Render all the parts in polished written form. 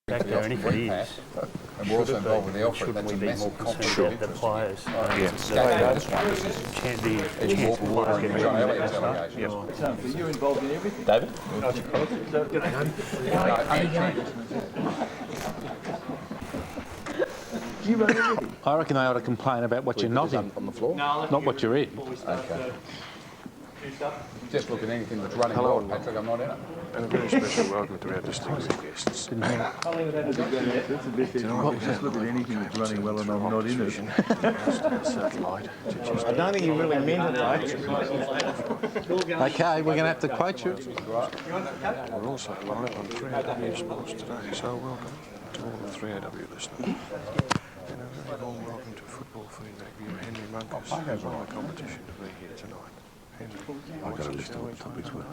back there, and if it is, and we're also involved with the offer. shouldn't we be more concerned about the players? The chance the players get So you're involved in everything? David? Do you run everything? I reckon they ought to complain about what you're not in, on the floor. not what you're in. Okay. Just look at anything that's running well, Patrick. I'm not in it. And a very special welcome to our distinguished guests. That's a bit just look at anything that's running well and I'm not in it. I don't think you really meant it, mate. Okay, we're going to have to quote you. We're also live on 3AW Sports today, so welcome to all the 3AW listeners. And a very warm welcome to Football Feedback viewer Henry Monkus, who's won the competition to be here tonight. Henry, I've got a list of what the topics were.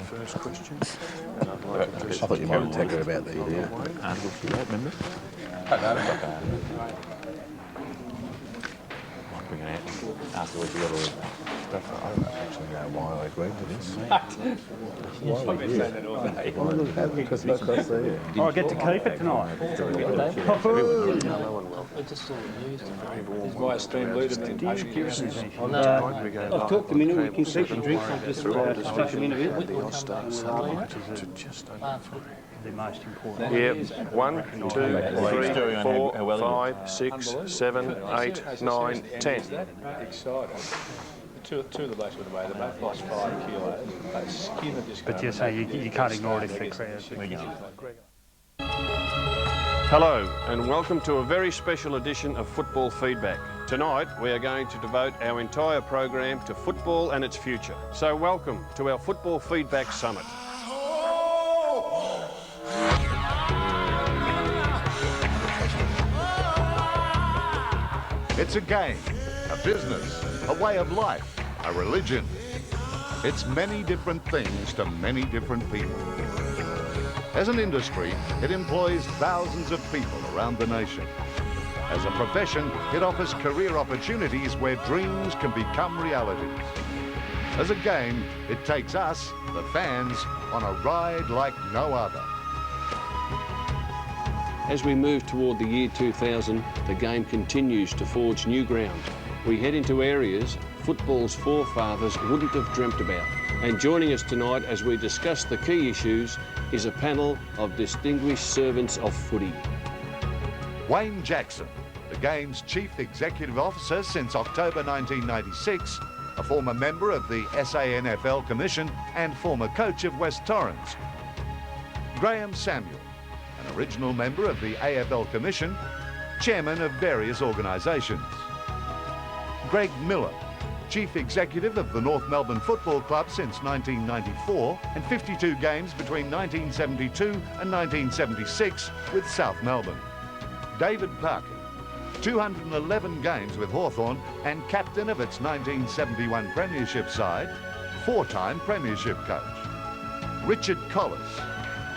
First question. I thought you might have taken about the idea. Remember? Bring it out afterwards. You got all I don't actually know why I agreed to this. Oh, I get to keep it tonight. Via stream leader. I've talked to him, we can keep and drink. I'll just stuck him in a bit. The All-Star satellite to just over 3. The most important. Yep. 1, 2, 3, 4, 5, 6, 7, 8, 9, 10. Exciting. Two of the blokes went away. They both lost 5 kilos. They skin of this. But you say you can't ignore it if the crowd. Hello and welcome to a very special edition of Football Feedback. Tonight we are going to devote our entire program to football and its future. So welcome to our Football Feedback Summit. It's a game, a business, a way of life, a religion. It's many different things to many different people. As an industry, it employs thousands of people around the nation. As a profession, it offers career opportunities where dreams can become realities. As a game, it takes us, the fans, on a ride like no other. As we move toward the year 2000, the game continues to forge new ground. We head into areas football's forefathers wouldn't have dreamt about. And joining us tonight as we discuss the key issues is a panel of distinguished servants of footy. Wayne Jackson, the game's Chief Executive Officer since October 1996, a former member of the SANFL Commission and former coach of West Torrens. Graeme Samuel, an original member of the AFL Commission, chairman of various organisations. Greg Miller, Chief Executive of the North Melbourne Football Club since 1994 and 52 games between 1972 and 1976 with South Melbourne. David Parkin, 211 games with Hawthorn and captain of its 1971 Premiership side, 4-time Premiership coach. Richard Colless,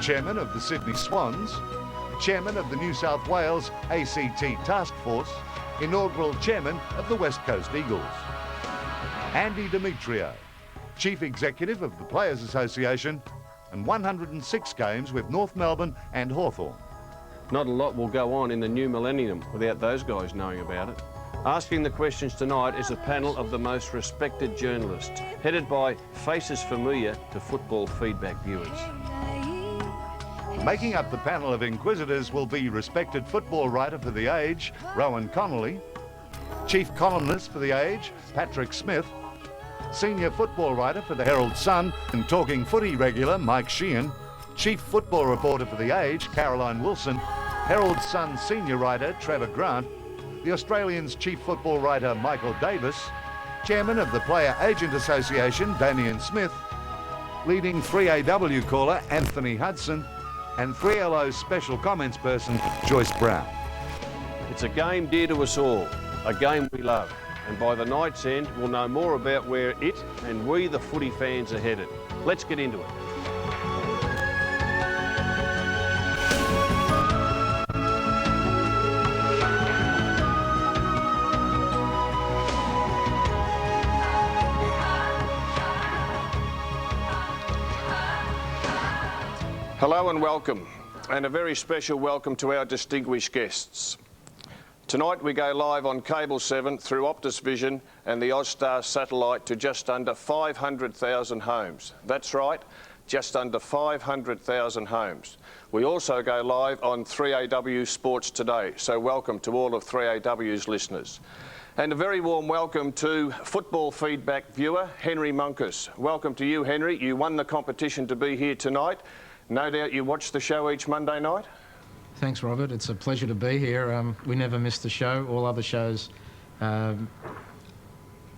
Chairman of the Sydney Swans, Chairman of the New South Wales ACT Task Force, inaugural Chairman of the West Coast Eagles. Andy Demetriou, Chief Executive of the Players Association and 106 games with North Melbourne and Hawthorn. Not a lot will go on in the new millennium without those guys knowing about it. Asking the questions tonight is a panel of the most respected journalists, headed by faces familiar to Football Feedback viewers. Making up the panel of inquisitors will be respected football writer for The Age, Rohan Connolly, chief columnist for The Age, Patrick Smith, senior football writer for the Herald Sun and Talking Footy regular, Mike Sheahan, chief football reporter for The Age, Caroline Wilson, Herald Sun senior writer, Trevor Grant, the Australian's chief football writer, Michael Davis, chairman of the Player Agent Association, Damien Smith, leading 3AW caller, Anthony Hudson, and 3LO's special comments person, Joyce Brown. It's a game dear to us all, a game we love, and by the night's end, we'll know more about where it and we, the footy fans, are headed. Let's get into it. Hello and welcome, and a very special welcome to our distinguished guests. Tonight we go live on Cable 7 through Optus Vision and the Austar satellite to just under 500,000 homes. That's right, just under 500,000 homes. We also go live on 3AW Sports Today, so welcome to all of 3AW's listeners. And a very warm welcome to football feedback viewer, Henry Monkus. Welcome to you, Henry. You won the competition to be here tonight. No doubt you watch the show each Monday night? Thanks, Robert. It's a pleasure to be here. We never miss the show. All other shows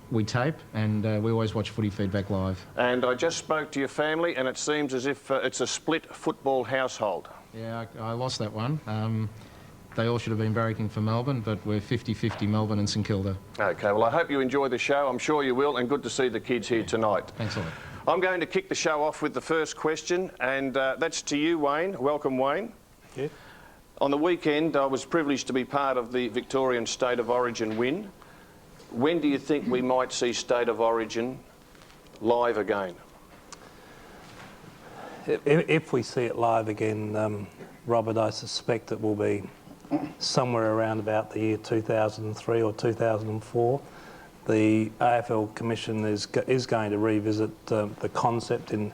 we tape, and we always watch Footy Feedback live. And I just spoke to your family, and it seems as if it's a split football household. Yeah, I lost that one. They all should have been barracking for Melbourne, but we're 50-50 Melbourne and St Kilda. OK, well, I hope you enjoy the show. I'm sure you will, and good to see the kids here tonight. Thanks a lot. I'm going to kick the show off with the first question, and that's to you, Wayne. Welcome, Wayne. Yeah. On the weekend, I was privileged to be part of the Victorian State of Origin win. When do you think we might see State of Origin live again? If we see it live again, Robert, I suspect it will be somewhere around about the year 2003 or 2004. The AFL Commission is going to revisit the concept in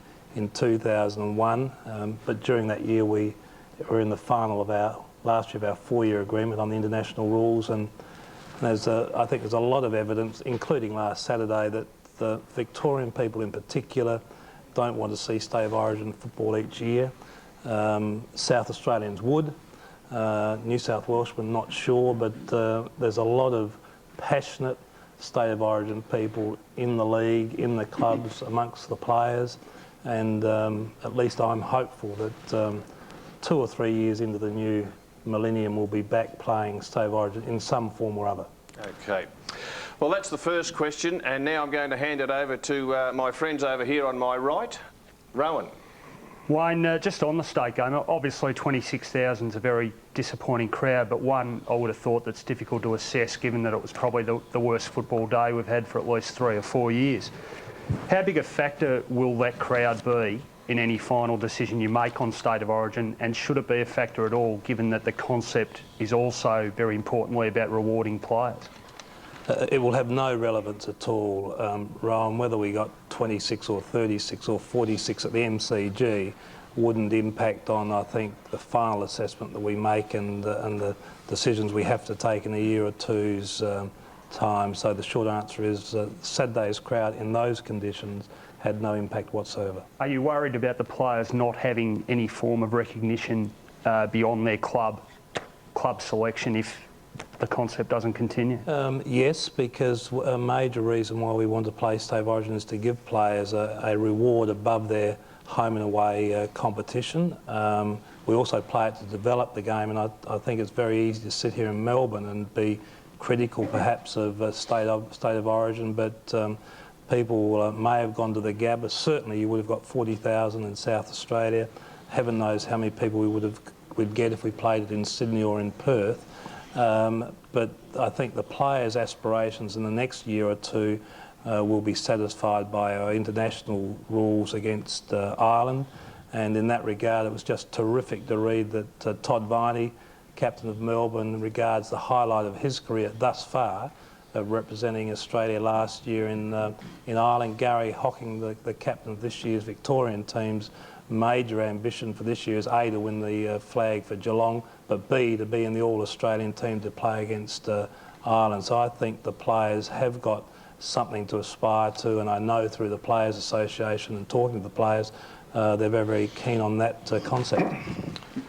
2001, but during that year we were in the final of our last year of our 4-year agreement on the international rules, and I think there's a lot of evidence, including last Saturday, that the Victorian people in particular don't want to see State of Origin football each year. South Australians would. New South Welshmen not sure, but there's a lot of passionate State of Origin people in the league, in the clubs, amongst the players, and at least I'm hopeful that 2 or 3 years into the new millennium we'll be back playing State of Origin in some form or other. OK. Well, that's the first question, and now I'm going to hand it over to my friends over here on my right. Rohan. Wayne, just on the state game, obviously 26,000 is a very disappointing crowd, but one I would have thought that's difficult to assess given that it was probably the worst football day we've had for at least 3 or 4 years. How big a factor will that crowd be in any final decision you make on State of Origin, and should it be a factor at all given that the concept is also very importantly about rewarding players? It will have no relevance at all, Rohan. Whether we got 26 or 36 or 46 at the MCG wouldn't impact on, I think, the final assessment that we make and the decisions we have to take in a year or two's time. So the short answer is Saturday's crowd in those conditions had no impact whatsoever. Are you worried about the players not having any form of recognition beyond their club selection if the concept doesn't continue? Yes, because a major reason why we want to play State of Origin is to give players a reward above their home and away competition. We also play it to develop the game, and I think it's very easy to sit here in Melbourne and be critical perhaps of State of Origin, but people may have gone to the Gabba. Certainly you would have got 40,000 in South Australia. Heaven knows how many people we'd get if we played it in Sydney or in Perth. But I think the players' aspirations in the next year or two will be satisfied by our international rules against Ireland, and in that regard it was just terrific to read that Todd Viney, captain of Melbourne, regards the highlight of his career thus far of representing Australia last year in Ireland. Gary Hocking, the captain of this year's Victorian team's major ambition for this year is A, to win the flag for Geelong, but B, to be in the All-Australian team to play against Ireland. So I think the players have got something to aspire to, and I know through the Players Association and talking to the players, they're very, very keen on that concept.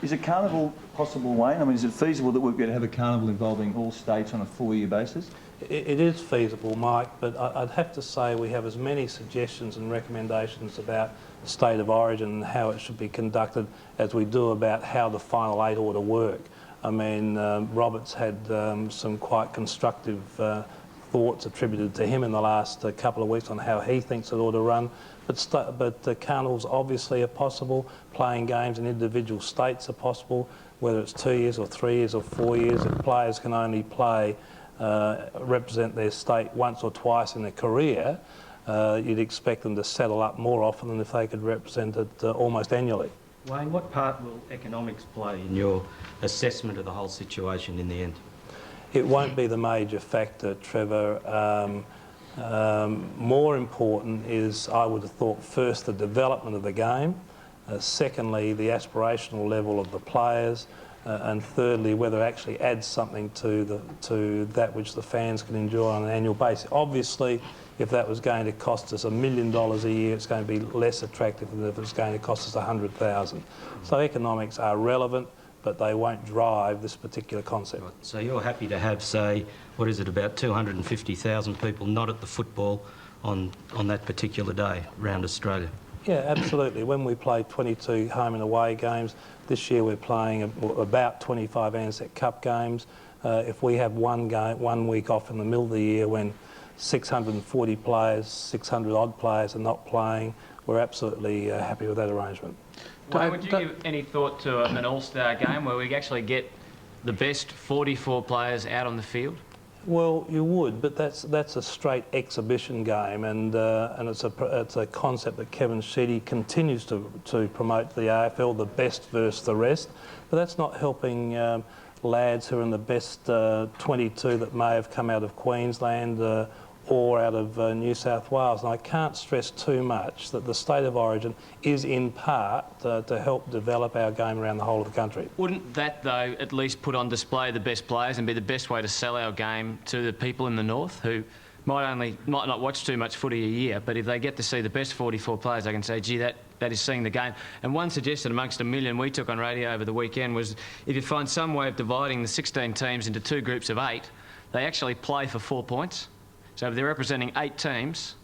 Is a carnival possible, Wayne? I mean, is it feasible that we're going to have a carnival involving all states on a 4-year basis? It is feasible, Mike, but I'd have to say we have as many suggestions and recommendations about State of Origin and how it should be conducted as we do about how the final 8 ought to work. I mean, Robert's had some quite constructive thoughts attributed to him in the last couple of weeks on how he thinks it ought to run. But carnivals obviously are possible. Playing games in individual states are possible, whether it's 2 years or 3 years or 4 years. If players can only play, represent their state once or twice in a career, you'd expect them to settle up more often than if they could represent it almost annually. Wayne, what part will economics play in your assessment of the whole situation in the end? It won't be the major factor, Trevor. More important is, I would have thought, first the development of the game, secondly the aspirational level of the players, and thirdly whether it actually adds something to that which the fans can enjoy on an annual basis. Obviously, if that was going to cost us $1 million a year, it's going to be less attractive than if it's going to cost us 100,000. So economics are relevant, but they won't drive this particular concept. Right. So you're happy to have, say, what is it, about 250,000 people not at the football on that particular day around Australia? Yeah, absolutely. When we play 22 home and away games, this year we're playing about 25 Ansett Cup games. If we have one week off in the middle of the year when 640 players, 600 odd players are not playing, we're absolutely happy with that arrangement. Wayne, would you give any thought to an all-star game where we actually get the best 44 players out on the field? Well, you would, but that's a straight exhibition game, and it's a concept that Kevin Sheedy continues to promote the AFL, the best versus the rest. But that's not helping lads who are in the best 22 that may have come out of Queensland or out of New South Wales. And I can't stress too much that the state of origin is in part to help develop our game around the whole of the country. Wouldn't that, though, at least put on display the best players and be the best way to sell our game to the people in the north who might not watch too much footy a year, but if they get to see the best 44 players, they can say, gee, that is seeing the game. And one suggestion amongst a million we took on radio over the weekend was if you find some way of dividing the 16 teams into 2 groups of 8, they actually play for 4 points. So if they're representing 8 teams,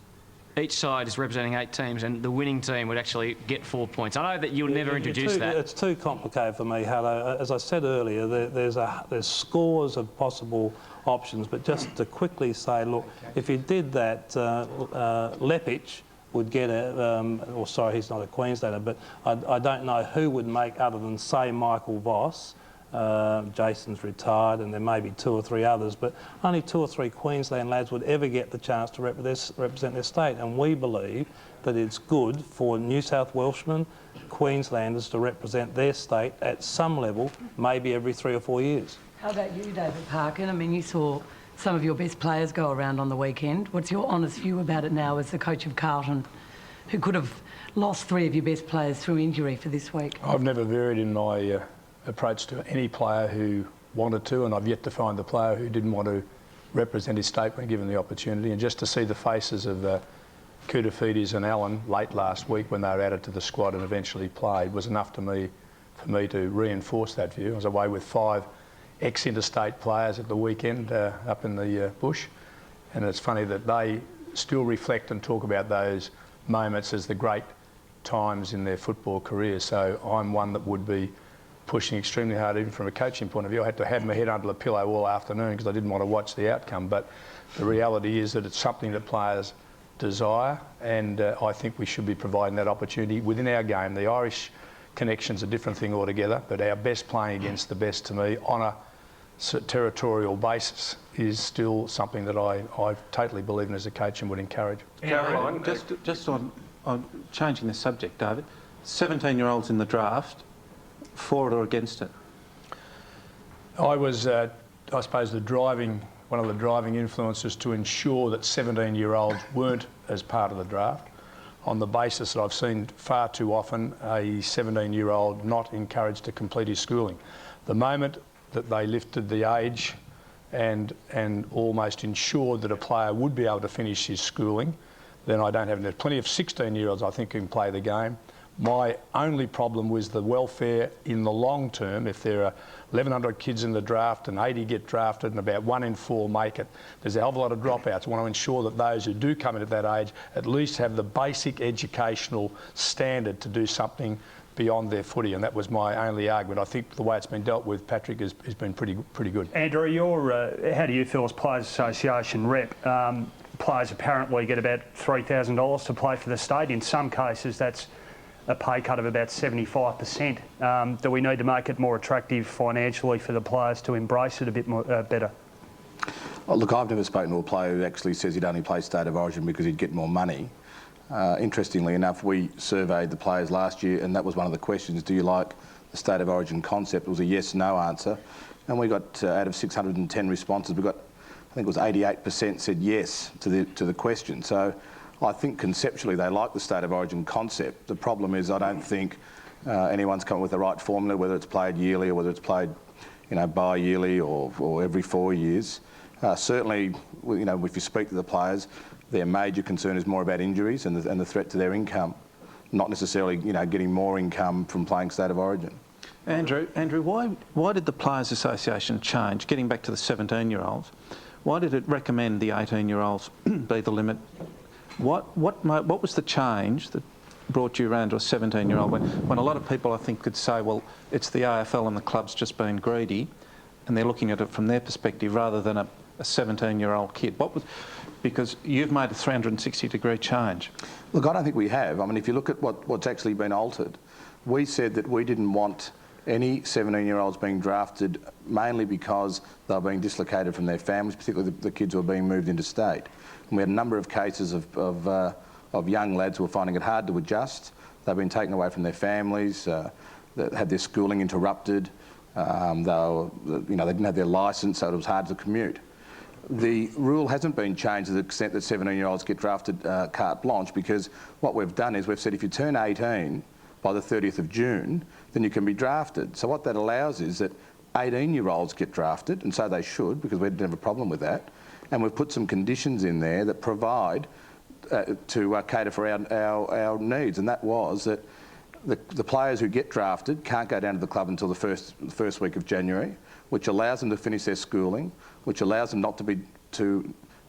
each side is representing 8 teams, and the winning team would actually get 4 points. I know that you'll never introduce that. It's too complicated for me, Hutto. As I said earlier, there's scores of possible options, but just to quickly say, look, if you did that, Lepich would get or sorry, he's not a Queenslander, but I don't know who would make, other than, say, Michael Voss. Jason's retired, and there may be 2 or 3 others, but only 2 or 3 Queensland lads would ever get the chance to represent their state. And we believe that it's good for New South Welshmen, Queenslanders, to represent their state at some level, maybe every 3 or 4 years. How about you, David Parkin? I mean, you saw some of your best players go around on the weekend. What's your honest view about it now as the coach of Carlton, who could have lost 3 of your best players through injury for this week? I've never varied in my approach to any player who wanted to, and I've yet to find the player who didn't want to represent his state when given the opportunity. And just to see the faces of Koutafidis and Allen late last week when they were added to the squad and eventually played was enough for me to reinforce that view. I was away with 5 ex-interstate players at the weekend up in the bush, and it's funny that they still reflect and talk about those moments as the great times in their football career. So I'm one that would be pushing extremely hard, even from a coaching point of view. I had to have my head under the pillow all afternoon because I didn't want to watch the outcome. But the reality is that it's something that players desire, and I think we should be providing that opportunity within our game. The Irish connection's a different thing altogether, but our best playing against the best, to me, on a territorial basis is still something that I totally believe in as a coach and would encourage. Caroline, just on changing the subject, David, 17-year-olds in the draft, for it or against it? I was, I suppose, one of the driving influences to ensure that 17-year-olds weren't as part of the draft, on the basis that I've seen far too often a 17-year-old not encouraged to complete his schooling. The moment that they lifted the age and almost ensured that a player would be able to finish his schooling, then I don't have any. There's plenty of 16-year-olds I think who can play the game. My only problem was the welfare in the long term. If there are 1,100 kids in the draft and 80 get drafted and about 1 in 4 make it, there's a hell of a lot of dropouts. I want to ensure that those who do come in at that age at least have the basic educational standard to do something beyond their footy, and that was my only argument. I think the way it's been dealt with, Patrick, has been pretty good. Andrew, how do you feel as Players Association rep? Players apparently get about $3,000 to play for the state. In some cases, that's a pay cut of about 75%. Do we need to make it more attractive financially for the players to embrace it a bit more, better? Oh, look, I've never spoken to a player who actually says he'd only play State of Origin because he'd get more money. Interestingly enough, we surveyed the players last year, and that was one of the questions: do you like the state of origin concept? It was a yes/no answer, and we got out of 610 responses, we got, I think it was 88% said yes to the question. So I think conceptually they like the state of origin concept. The problem is I don't think anyone's come up with the right formula, whether it's played yearly or whether it's played, you know, bi-yearly or every 4 years. Certainly, you know, if you speak to the players, their major concern is more about injuries and the threat to their income, not necessarily, you know, getting more income from playing state of origin. Andrew, why did the Players Association change? Getting back to the 17-year-olds, why did it recommend the 18-year-olds be the limit? What was the change that brought you around to a 17-year-old when a lot of people, I think, could say, well, it's the AFL and the club's just been greedy, and they're looking at it from their perspective rather than a 17-year-old kid? Because you've made a 360-degree change. Look, I don't think we have. I mean, if you look at what's actually been altered, we said that we didn't want any 17-year-olds being drafted mainly because they were being dislocated from their families, particularly the kids who were being moved interstate. And we had a number of cases of young lads who were finding it hard to adjust. They've been taken away from their families, that had their schooling interrupted. They didn't have their licence, so it was hard to commute. The rule hasn't been changed to the extent that 17-year-olds get drafted carte blanche, because what we've done is we've said if you turn 18 by the 30th of June, then you can be drafted. So what that allows is that 18-year-olds get drafted, and so they should, because we didn't have a problem with that. And we've put some conditions in there that provide to cater for our needs, and that was that the players who get drafted can't go down to the club until the first week of January, which allows them to finish their schooling, which allows them not to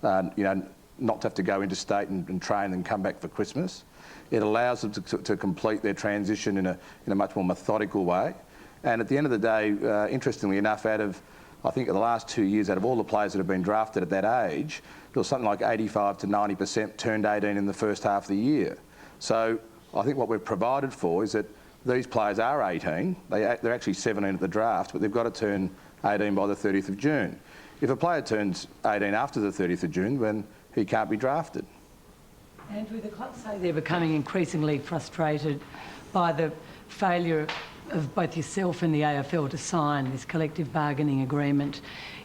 have to go interstate and train and come back for Christmas. It allows them to complete their transition in a much more methodical way. And at the end of the day, interestingly enough, I think in the last 2 years, out of all the players that have been drafted at that age, there was something like 85 to 90% turned 18 in the first half of the year. So I think what we've provided for is that these players are 18. They're actually 17 at the draft, but they've got to turn 18 by the 30th of June. If a player turns 18 after the 30th of June, then he can't be drafted. Andrew, the clubs say they're becoming increasingly frustrated by the failure of both yourself and the AFL to sign this collective bargaining agreement.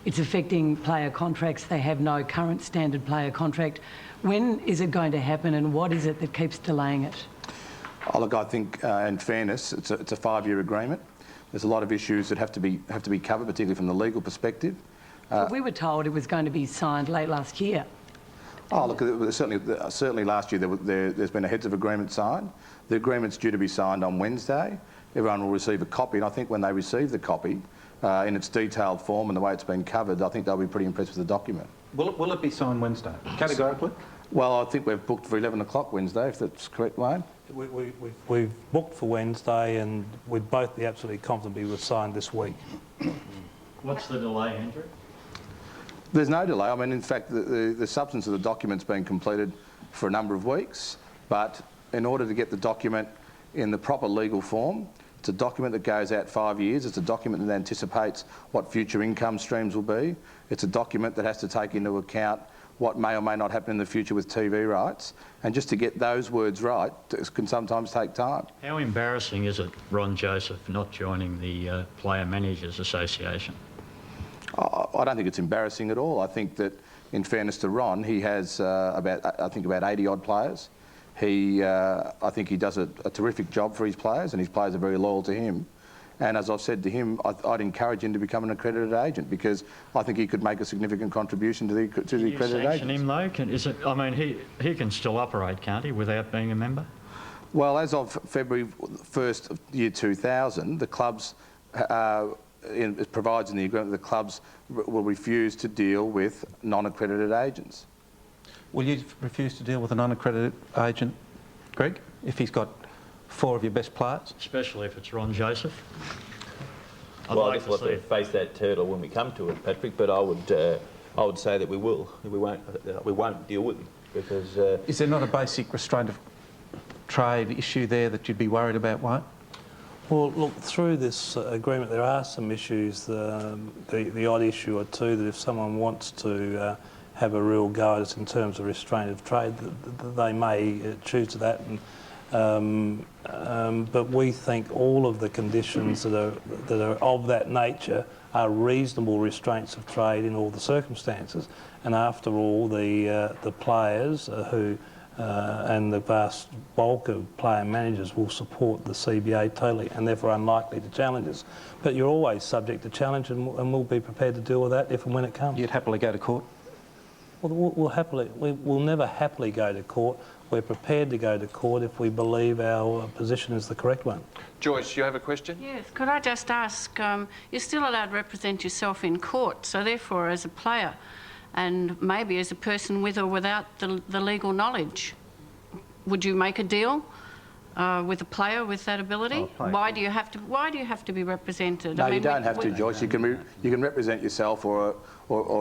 It's affecting player contracts. They have no current standard player contract. When is it going to happen, and what is it that keeps delaying it? Oh, look, I think, in fairness, it's a 5-year agreement. There's a lot of issues that have to be covered, particularly from the legal perspective. But we were told it was going to be signed late last year. Oh, look, certainly last year there's been a heads of agreement signed. The agreement's due to be signed on Wednesday. Everyone will receive a copy, and I think when they receive the copy, in its detailed form and the way it's been covered, I think they'll be pretty impressed with the document. Will it be signed Wednesday, categorically? Well, I think we've booked for 11 o'clock Wednesday, if that's correct, Wayne. We've booked for Wednesday, and we'd both be absolutely confident we would sign this week. What's the delay, Andrew? There's no delay. I mean, in fact, the substance of the document's been completed for a number of weeks, but in order to get the document in the proper legal form, it's a document that goes out 5 years. It's a document that anticipates what future income streams will be. It's a document that has to take into account what may or may not happen in the future with TV rights. And just to get those words right can sometimes take time. How embarrassing is it, Ron Joseph, not joining the Player Managers Association? I don't think it's embarrassing at all. I think that, in fairness to Ron, he has about 80-odd players. I think he does a terrific job for his players, and his players are very loyal to him. And as I've said to him, I'd encourage him to become an accredited agent, because I think he could make a significant contribution to the accredited agents. Can you sanction him, though? He can still operate, can't he, without being a member? Well, as of February 1st of year 2000, the clubs, it provides in the agreement, the clubs will refuse to deal with non-accredited agents. Will you refuse to deal with a non-accredited agent, Greg, if he's got 4 of your best players? Especially if it's Ron Joseph. Well, I guess we'll have to face that turtle when we come to it, Patrick, but I would say that we will. We won't deal with him, because... Is there not a basic restraint of trade issue there that you'd be worried about, Wayne? Well, look, through this agreement there are some issues, the odd issue or two, that if someone wants to have a real go at us in terms of restraint of trade, they may choose to that. But we think all of the conditions that are of that nature are reasonable restraints of trade in all the circumstances. And after all, the players who and the vast bulk of player managers will support the CBA totally, and therefore unlikely to challenge us. But you're always subject to challenge, and we'll be prepared to deal with that if and when it comes. You'd happily go to court? Well, we'll never happily go to court. We're prepared to go to court if we believe our position is the correct one. Joyce, you have a question? Yes, could I just ask, you're still allowed to represent yourself in court, so therefore as a player and maybe as a person with or without the legal knowledge, would you make a deal with a player with that ability? Why do you have to be represented? No, you don't have to, Joyce. You can represent yourself, or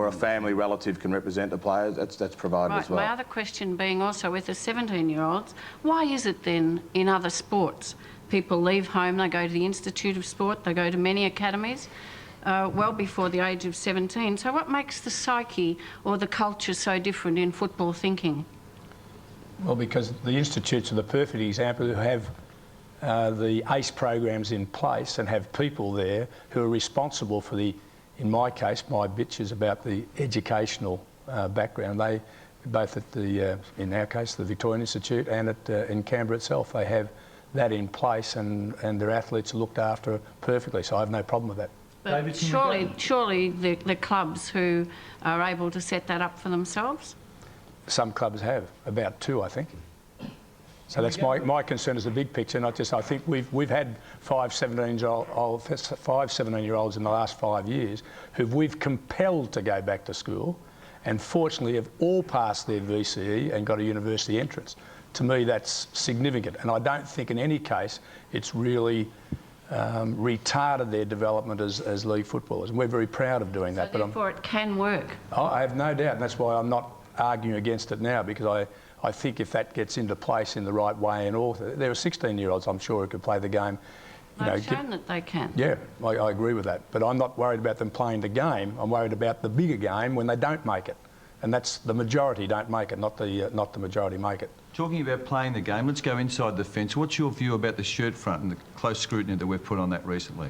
a family relative can represent a player. That's provided as well. My other question being also with the 17-year-olds, why is it then in other sports people leave home, they go to the Institute of Sport, they go to many academies well before the age of 17? So what makes the psyche or the culture so different in football thinking? Well, because the institutes are the perfect example, who have the ACE programs in place and have people there who are responsible for the, in my case, my bitch is about the educational background. They, both at the, in our case, the Victorian Institute and in Canberra itself, they have that in place, and their athletes are looked after perfectly, so I have no problem with that. But surely the clubs who are able to set that up for themselves? Some clubs have, about 2, I think. So that's my concern is the big picture, not just, I think we've had 5 17-year-olds in the last 5 years who we've compelled to go back to school, and fortunately have all passed their VCE and got a university entrance. To me, that's significant, and I don't think in any case it's really retarded their development as league footballers, and we're very proud of doing that. So therefore it can work? I have no doubt, and that's why I'm not arguing against it now, because I think if that gets into place in the right way, and all, there are 16-year-olds I'm sure who could play the game. They've shown that they can. Yeah, I agree with that, but I'm not worried about them playing the game. I'm worried about the bigger game when they don't make it, and that's the majority don't make it, not the majority make it. Talking about playing the game, let's go inside the fence. What's your view about the shirt front and the close scrutiny that we've put on that recently?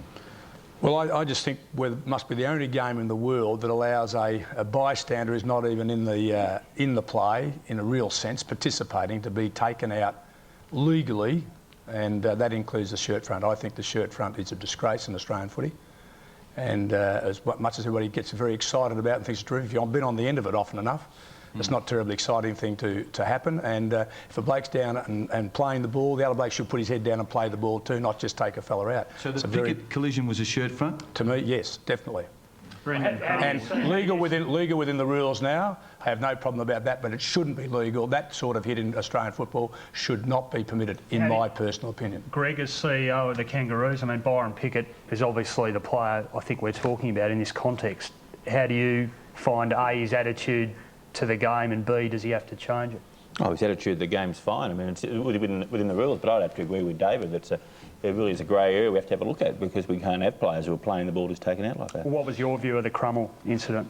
Well, I just think we must be the only game in the world that allows a bystander who's not even in the play, in a real sense, participating, to be taken out legally, and that includes the shirt front. I think the shirt front is a disgrace in Australian footy, and as much as everybody gets very excited about it and thinks it's terrific, you've been on the end of it often enough. It's not a terribly exciting thing to happen, and if a bloke's down and playing the ball, the other bloke should put his head down and play the ball too, not just take a fella out. So the Pickett collision was a shirt front? To me, yes, definitely. And legal within the rules now. I have no problem about that, but it shouldn't be legal. That sort of hit in Australian football should not be permitted, in my personal opinion. Greg, as CEO of the Kangaroos, I mean, Byron Pickett is obviously the player I think we're talking about in this context. How do you find A, his attitude to the game, and B, does he have to change it? Oh, his attitude to the game's fine. I mean, it's within the rules, but I'd have to agree with David that it really is a grey area we have to have a look at, because we can't have players who are playing the ball just taken out like that. Well, what was your view of the Crummell incident?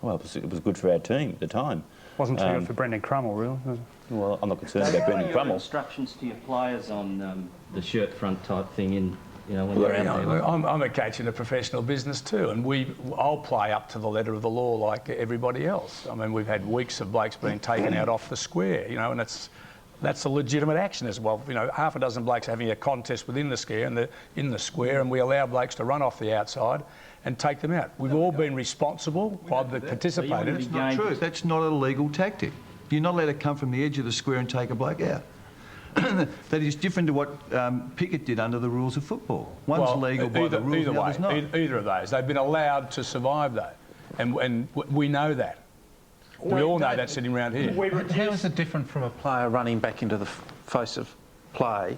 Well, it was good for our team at the time. Wasn't too good for Brendan Crummell, really, was it? Well, I'm not concerned about Brendan Crummell. Instructions to your players on the shirt front type thing in, you know, when you're out there. I'm a coach in a professional business too, and I'll play up to the letter of the law like everybody else. I mean, we've had weeks of blokes being taken out off the square, you know, and that's a legitimate action as well. You know, half a dozen blokes having a contest within the square and we allow blokes to run off the outside and take them out. We've all been responsible by the participators. That's not true. That's not a legal tactic. You're not allowed to come from the edge of the square and take a bloke out. That is different to what Pickett did under the rules of football. One's legal by the rules, the other's not. Either of those. They've been allowed to survive that, and we know that. We all know that sitting around here. How is it different from a player running back into the face of play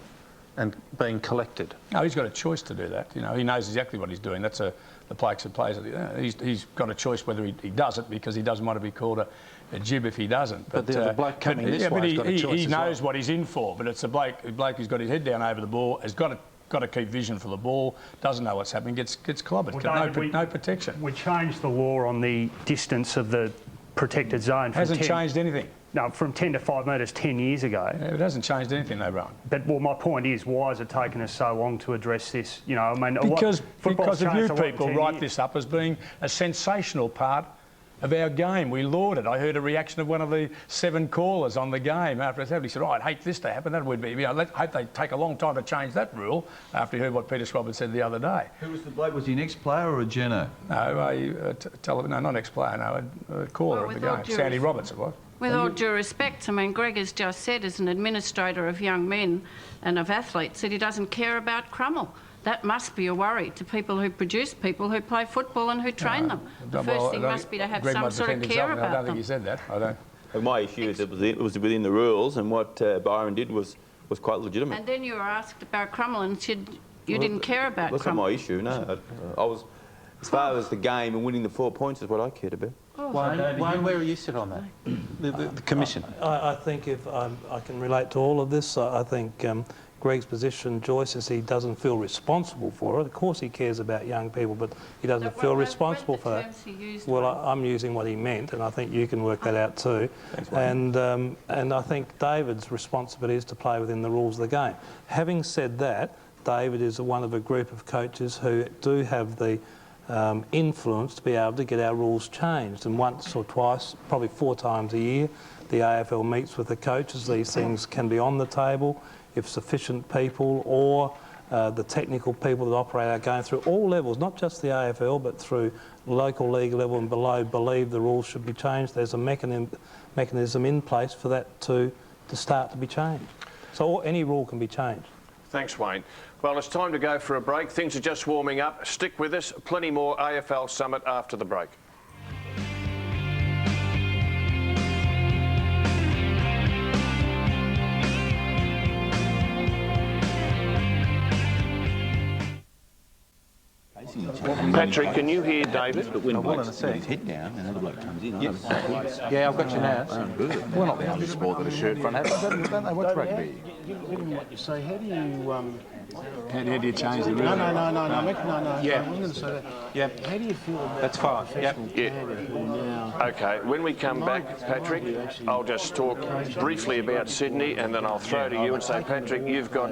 and being collected? No, he's got a choice to do that. You know, he knows exactly what he's doing. That's the bloke that plays it. He's got a choice whether he does it, because he doesn't want to be called a jib if he doesn't. But the bloke coming this way has got a choice. He knows what he's in for, but it's a bloke who's got his head down over the ball, has got to keep vision for the ball, doesn't know what's happening, gets clobbered, no protection. We changed the law on the distance of the protected zone. Hasn't changed anything. No, from 10 to 5 metres 10 years ago. Yeah, it hasn't changed anything though, Rohan. But, well, my point is, why has it taken us so long to address this? You know, I mean... Because of you changed people write this up as being a sensational part of our game. We laud it. I heard a reaction of one of the 7 callers on the game after it happened. He said, oh, I'd hate this to happen. That would be, you know, I hope they take a long time to change that rule after he heard what Peter Schwab said the other day. Who was the bloke? Was he an ex-player or a journo? No, no, not ex-player, no, a caller of the game. Sandy Roberts it was. With all due respect, I mean, Greg has just said, as an administrator of young men and of athletes, that he doesn't care about Crummel. That must be a worry to people who produce people who play football and who train them. The first thing must be to have some sort of care about them. I don't think he said that. I don't. But my issue is it was within the rules, and what Byron did was quite legitimate. And then you were asked about Crummel and said you didn't care about Crummel. That's not my issue, no. I was, as far as the game and winning the 4 points is what I cared about. Wayne, where are you sit on that? The commission? I think if I can relate to all of this, I think Greg's position, Joyce, is he doesn't feel responsible for it. Of course he cares about young people, but he doesn't feel responsible for that. Well, I'm using what he meant, and I think you can work that out too. Thanks, and I think David's responsibility is to play within the rules of the game. Having said that, David is one of a group of coaches who do have the influence to be able to get our rules changed, and once or twice, probably 4 times a year, the AFL meets with the coaches. These things can be on the table if sufficient people or the technical people that operate our game through all levels, not just the AFL but through local league level and below, believe the rules should be changed. There's a mechanism in place for that to start to be changed. So any rule can be changed. Thanks, Wayne. Well, it's time to go for a break. Things are just warming up. Stick with us. Plenty more AFL Summit after the break. Patrick, can you hear David? I want to see his head down and another bloke comes in. Yes. Yeah, I've got you now. We're not the only sport that a shirt front has. Don't they watch rugby? Given what you say, how do you... How do you change the rule? No. Yeah. I was going to say that. Yeah. How do you feel about... That's fine. Yep. Okay, when we come back, Patrick, I'll just talk briefly about Sydney and then I'll throw to you and say, Patrick, you've got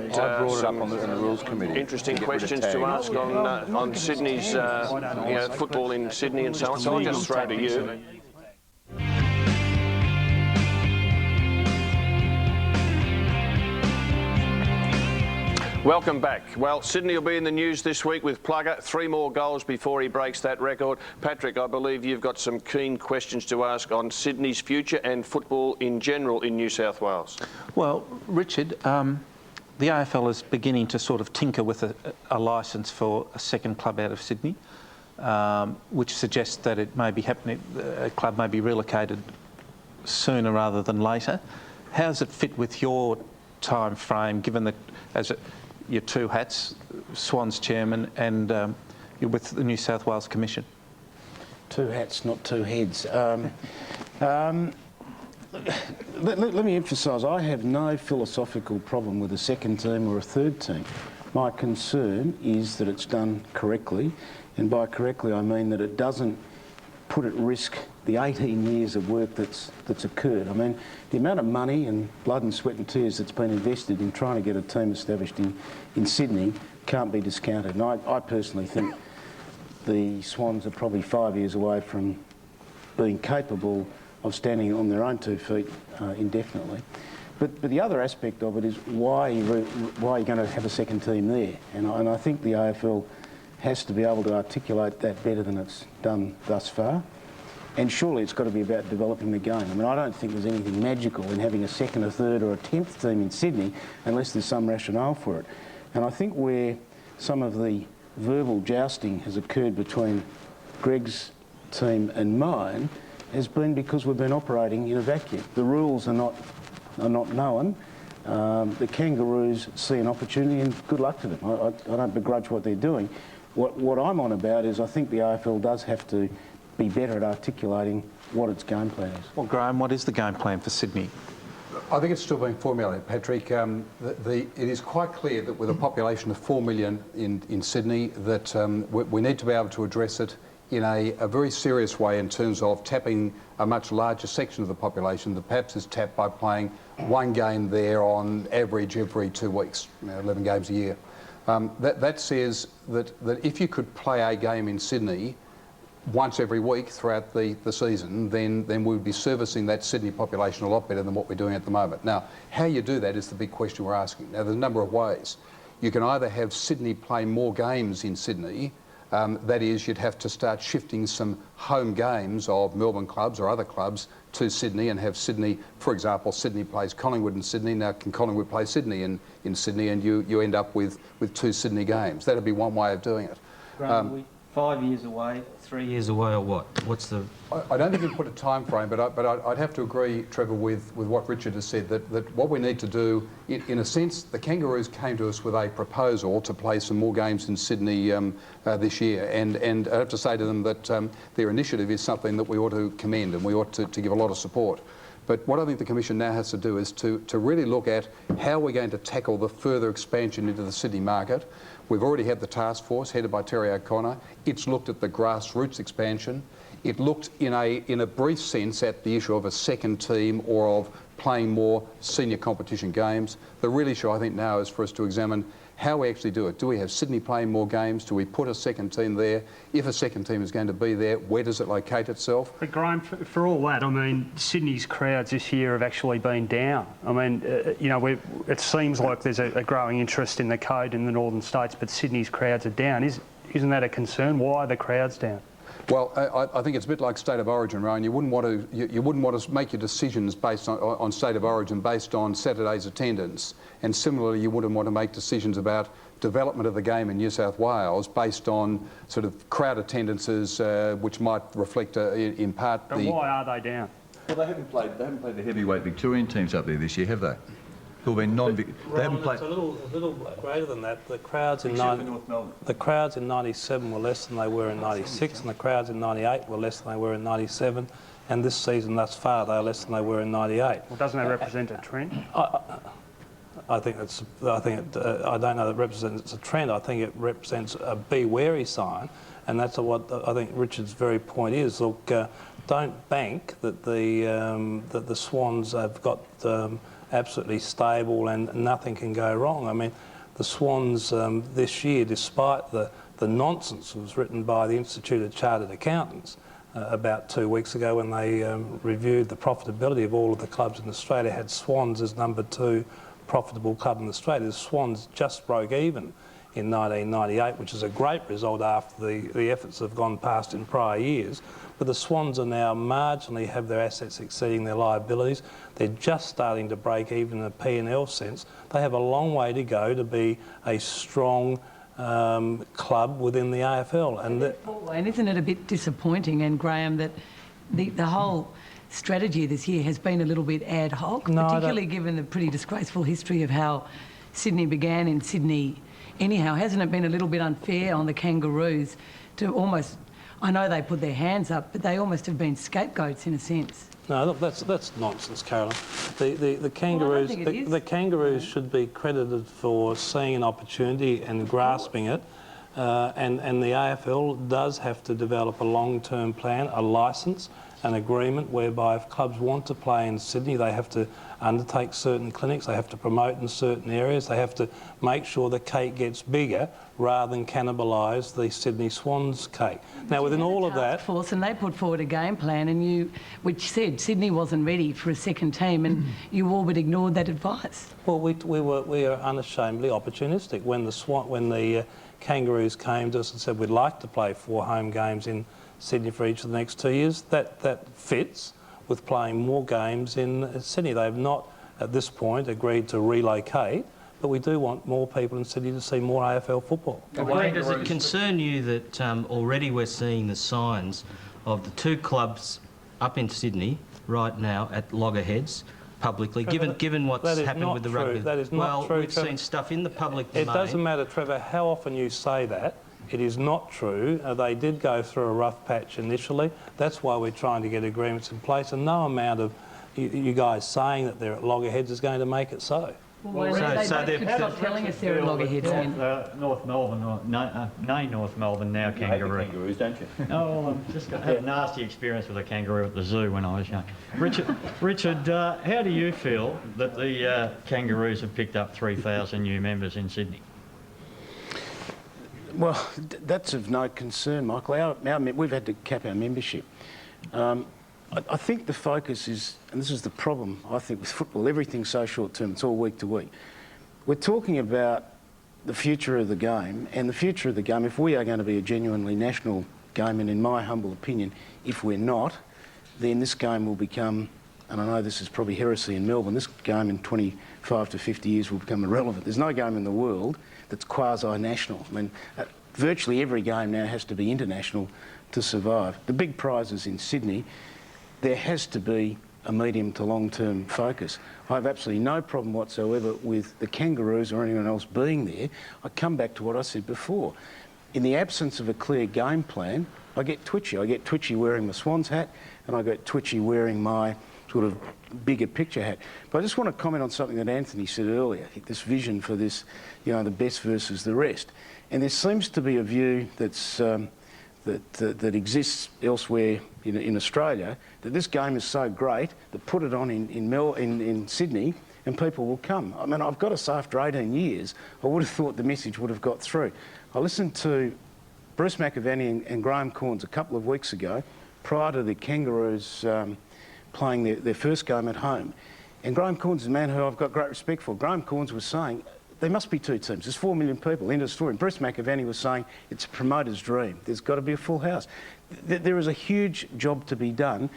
some on the rules committee. interesting questions to ask on Sydney's football in Sydney and so on. So I'll just throw to you. Welcome back. Well, Sydney will be in the news this week with Plugger. 3 more goals before he breaks that record. Patrick, I believe you've got some keen questions to ask on Sydney's future and football in general in New South Wales. Well, Richard, the AFL is beginning to sort of tinker with a licence for a second club out of Sydney, which suggests that it may be happening, a club may be relocated sooner rather than later. How does it fit with your time frame, given that your 2 hats, Swans chairman and you're with the New South Wales Commission? 2 hats, not 2 heads. Let me emphasise, I have no philosophical problem with a second team or a third team. My concern is that it's done correctly, and by correctly I mean that it doesn't put at risk the 18 years of work that's occurred. I mean, the amount of money and blood and sweat and tears that's been invested in trying to get a team established in Sydney can't be discounted. And I personally think the Swans are probably 5 years away from being capable of standing on their own 2 feet indefinitely. But the other aspect of it is why are you going to have a second team there? And I think the AFL has to be able to articulate that better than it's done thus far. And surely it's got to be about developing the game. I mean, I don't think there's anything magical in having a second, a third or a 10th team in Sydney unless there's some rationale for it. And I think where some of the verbal jousting has occurred between Greg's team and mine has been because we've been operating in a vacuum. The rules are not known. The Kangaroos see an opportunity and good luck to them. I don't begrudge what they're doing. What I'm on about is I think the AFL does have to be better at articulating what its game plan is. Well, Graeme, what is the game plan for Sydney? I think it's still being formulated, Patrick. It is quite clear that with a population of 4 million in Sydney that we need to be able to address it in a very serious way in terms of tapping a much larger section of the population that perhaps is tapped by playing one game there on average every 2 weeks, 11 games a year. That says that if you could play a game in Sydney once every week throughout the season, then we would be servicing that Sydney population a lot better than what we're doing at the moment. Now, how you do that is the big question we're asking. Now, there's a number of ways. You can either have Sydney play more games in Sydney, that is, you'd have to start shifting some home games of Melbourne clubs or other clubs to Sydney and have Sydney, for example, Sydney plays Collingwood in Sydney, now can Collingwood play Sydney in Sydney, and you end up with 2 Sydney games. That'd be one way of doing it. Graeme, 5 years away, 3 years away, or what? What's the... I don't think you put a time frame, but I'd have to agree, Trevor, with what Richard has said, that what we need to do, in a sense, the Kangaroos came to us with a proposal to play some more games in Sydney this year, and I have to say to them that their initiative is something that we ought to commend and we ought to give a lot of support. But what I think the Commission now has to do is to really look at how we're going to tackle the further expansion into the Sydney market. We've already had the task force headed by Terry O'Connor. It's looked at the grassroots expansion. It looked in a brief sense at the issue of a second team or of playing more senior competition games. The real issue I think now is for us to examine how we actually do it. Do we have Sydney playing more games? Do we put a second team there? If a second team is going to be there, where does it locate itself? But Graeme, for all that, I mean, Sydney's crowds this year have actually been down. I mean, it seems like there's a growing interest in the code in the northern states, but Sydney's crowds are down. Isn't that a concern? Why are the crowds down? Well, I think it's a bit like state of origin, Rohan. You wouldn't want to make your decisions based on state of origin based on Saturday's attendance, and similarly, you wouldn't want to make decisions about development of the game in New South Wales based on sort of crowd attendances, which might reflect in part but why are they down? Well, they haven't played the heavyweight Victorian teams up there this year, have they? Who've been they haven't played. It's a little greater than that. The crowds in the crowds in '97 were less than they were in '96, and the crowds in '98 were less than they were in '97, and this season thus far they are less than they were in '98. Well, doesn't that represent a trend? I think it's. I don't know that it represents a trend. I think it represents a be wary sign, and that's what I think Richard's very point is. Look, don't bank that the Swans have got. Absolutely stable and nothing can go wrong. I mean, the Swans this year, despite the nonsense that was written by the Institute of Chartered Accountants about 2 weeks ago when they reviewed the profitability of all of the clubs in Australia, had Swans as number 2 profitable club in Australia. The Swans just broke even in 1998, which is a great result after the efforts have gone past in prior years. But the Swans are now marginally have their assets exceeding their liabilities. They're just starting to break even in a P&L sense. They have a long way to go to be a strong club within the AFL. And isn't it a bit disappointing, and Graeme, that the whole strategy this year has been a little bit ad hoc, particularly given the pretty disgraceful history of how Sydney began in Sydney anyhow? Hasn't it been a little bit unfair on the Kangaroos to almost... I know they put their hands up, but they almost have been scapegoats in a sense. No, look, that's nonsense, Caroline. The Kangaroos, the Kangaroos should be credited for seeing an opportunity and grasping it, and the AFL does have to develop a long-term plan, a licence, an agreement whereby if clubs want to play in Sydney, they have to undertake certain clinics, they have to promote in certain areas, they have to make sure the cake gets bigger rather than cannibalise the Sydney Swans cake. Now, within all of that... Force, and they put forward a game plan, which said Sydney wasn't ready for a second team, and you all but ignored that advice. Well, we are unashamedly opportunistic. When the Kangaroos came to us and said we'd like to play 4 home games in Sydney for each of the next 2 years, that fits with playing more games in Sydney. They have not, at this point, agreed to relocate, but we do want more people in Sydney to see more AFL football. Does it concern you that already we're seeing the signs of the 2 clubs up in Sydney right now at loggerheads publicly, given what's happened with the rugby? That is not true. We've seen stuff in the public domain. It doesn't matter, Trevor, how often you say that. It is not true. They did go through a rough patch initially. That's why we're trying to get agreements in place, and no amount of you guys saying that they're at loggerheads is going to make it so. Well, they could stop telling us they're at loggerheads then. North Melbourne, or North Melbourne now kangaroo. You hate the kangaroos, don't you? Oh, I've just had a nasty experience with a kangaroo at the zoo when I was young. Richard, how do you feel that the Kangaroos have picked up 3,000 new members in Sydney? Well, that's of no concern, Michael. We've had to cap our membership. I think the focus is, and this is the problem, I think, with football, everything's so short-term, it's all week to week. We're talking about the future of the game, and the future of the game, if we are going to be a genuinely national game, and in my humble opinion, if we're not, then this game will become, and I know this is probably heresy in Melbourne, this game in 25 to 50 years will become irrelevant. There's no game in the world that's quasi-national. I mean, virtually every game now has to be international to survive. The big prizes in Sydney, there has to be a medium to long-term focus. I have absolutely no problem whatsoever with the Kangaroos or anyone else being there. I come back to what I said before. In the absence of a clear game plan, I get twitchy. I get twitchy wearing my Swans hat, and I get twitchy wearing my sort of bigger picture hat. But I just want to comment on something that Anthony said earlier, this vision for this, you know, the best versus the rest. And there seems to be a view that's that exists elsewhere in Australia, that this game is so great that put it on in Sydney and people will come. I mean, I've got to say, after 18 years, I would have thought the message would have got through. I listened to Bruce McAvaney and Graeme Corns a couple of weeks ago, prior to the Kangaroos playing their first game at home. And Graeme Corns is a man who I've got great respect for. Graeme Corns was saying, there must be two teams. There's 4 million people, end of the story. And Bruce McAvaney was saying, it's a promoter's dream. There's got to be a full house. There is a huge job to be done.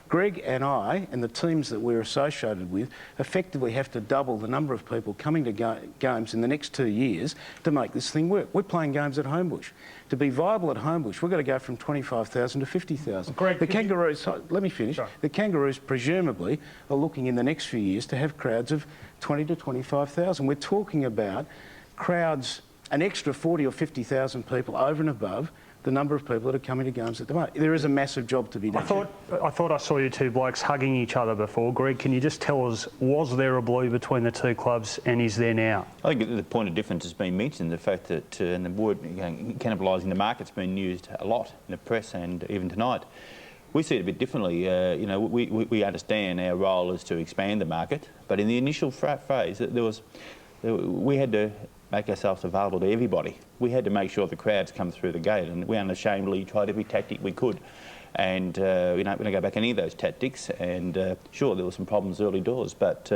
Greg and I, and the teams that we're associated with, effectively have to double the number of people coming to games in the next 2 years to make this thing work. We're playing games at Homebush. To be viable at Homebush, we've got to go from 25,000 to 50,000. The Kangaroos, let me finish. Sorry. The Kangaroos presumably are looking in the next few years to have crowds of 20 to 25,000. We're talking about crowds, an extra 40 or 50,000 people over and above the number of people that are coming to games at the moment. There is a massive job to be done. I thought I saw you two blokes hugging each other before. Greg, can you just tell us, was there a blue between the two clubs and is there now? I think the point of difference has been mentioned, the fact that, and the word cannibalising the market's been used a lot in the press and even tonight. We see it a bit differently. You know, we understand our role is to expand the market, but in the initial phase, we had to make ourselves available to everybody. We had to make sure the crowds come through the gate, and we unashamedly tried every tactic we could. And we don't want to go back any of those tactics. And sure, there were some problems early doors, but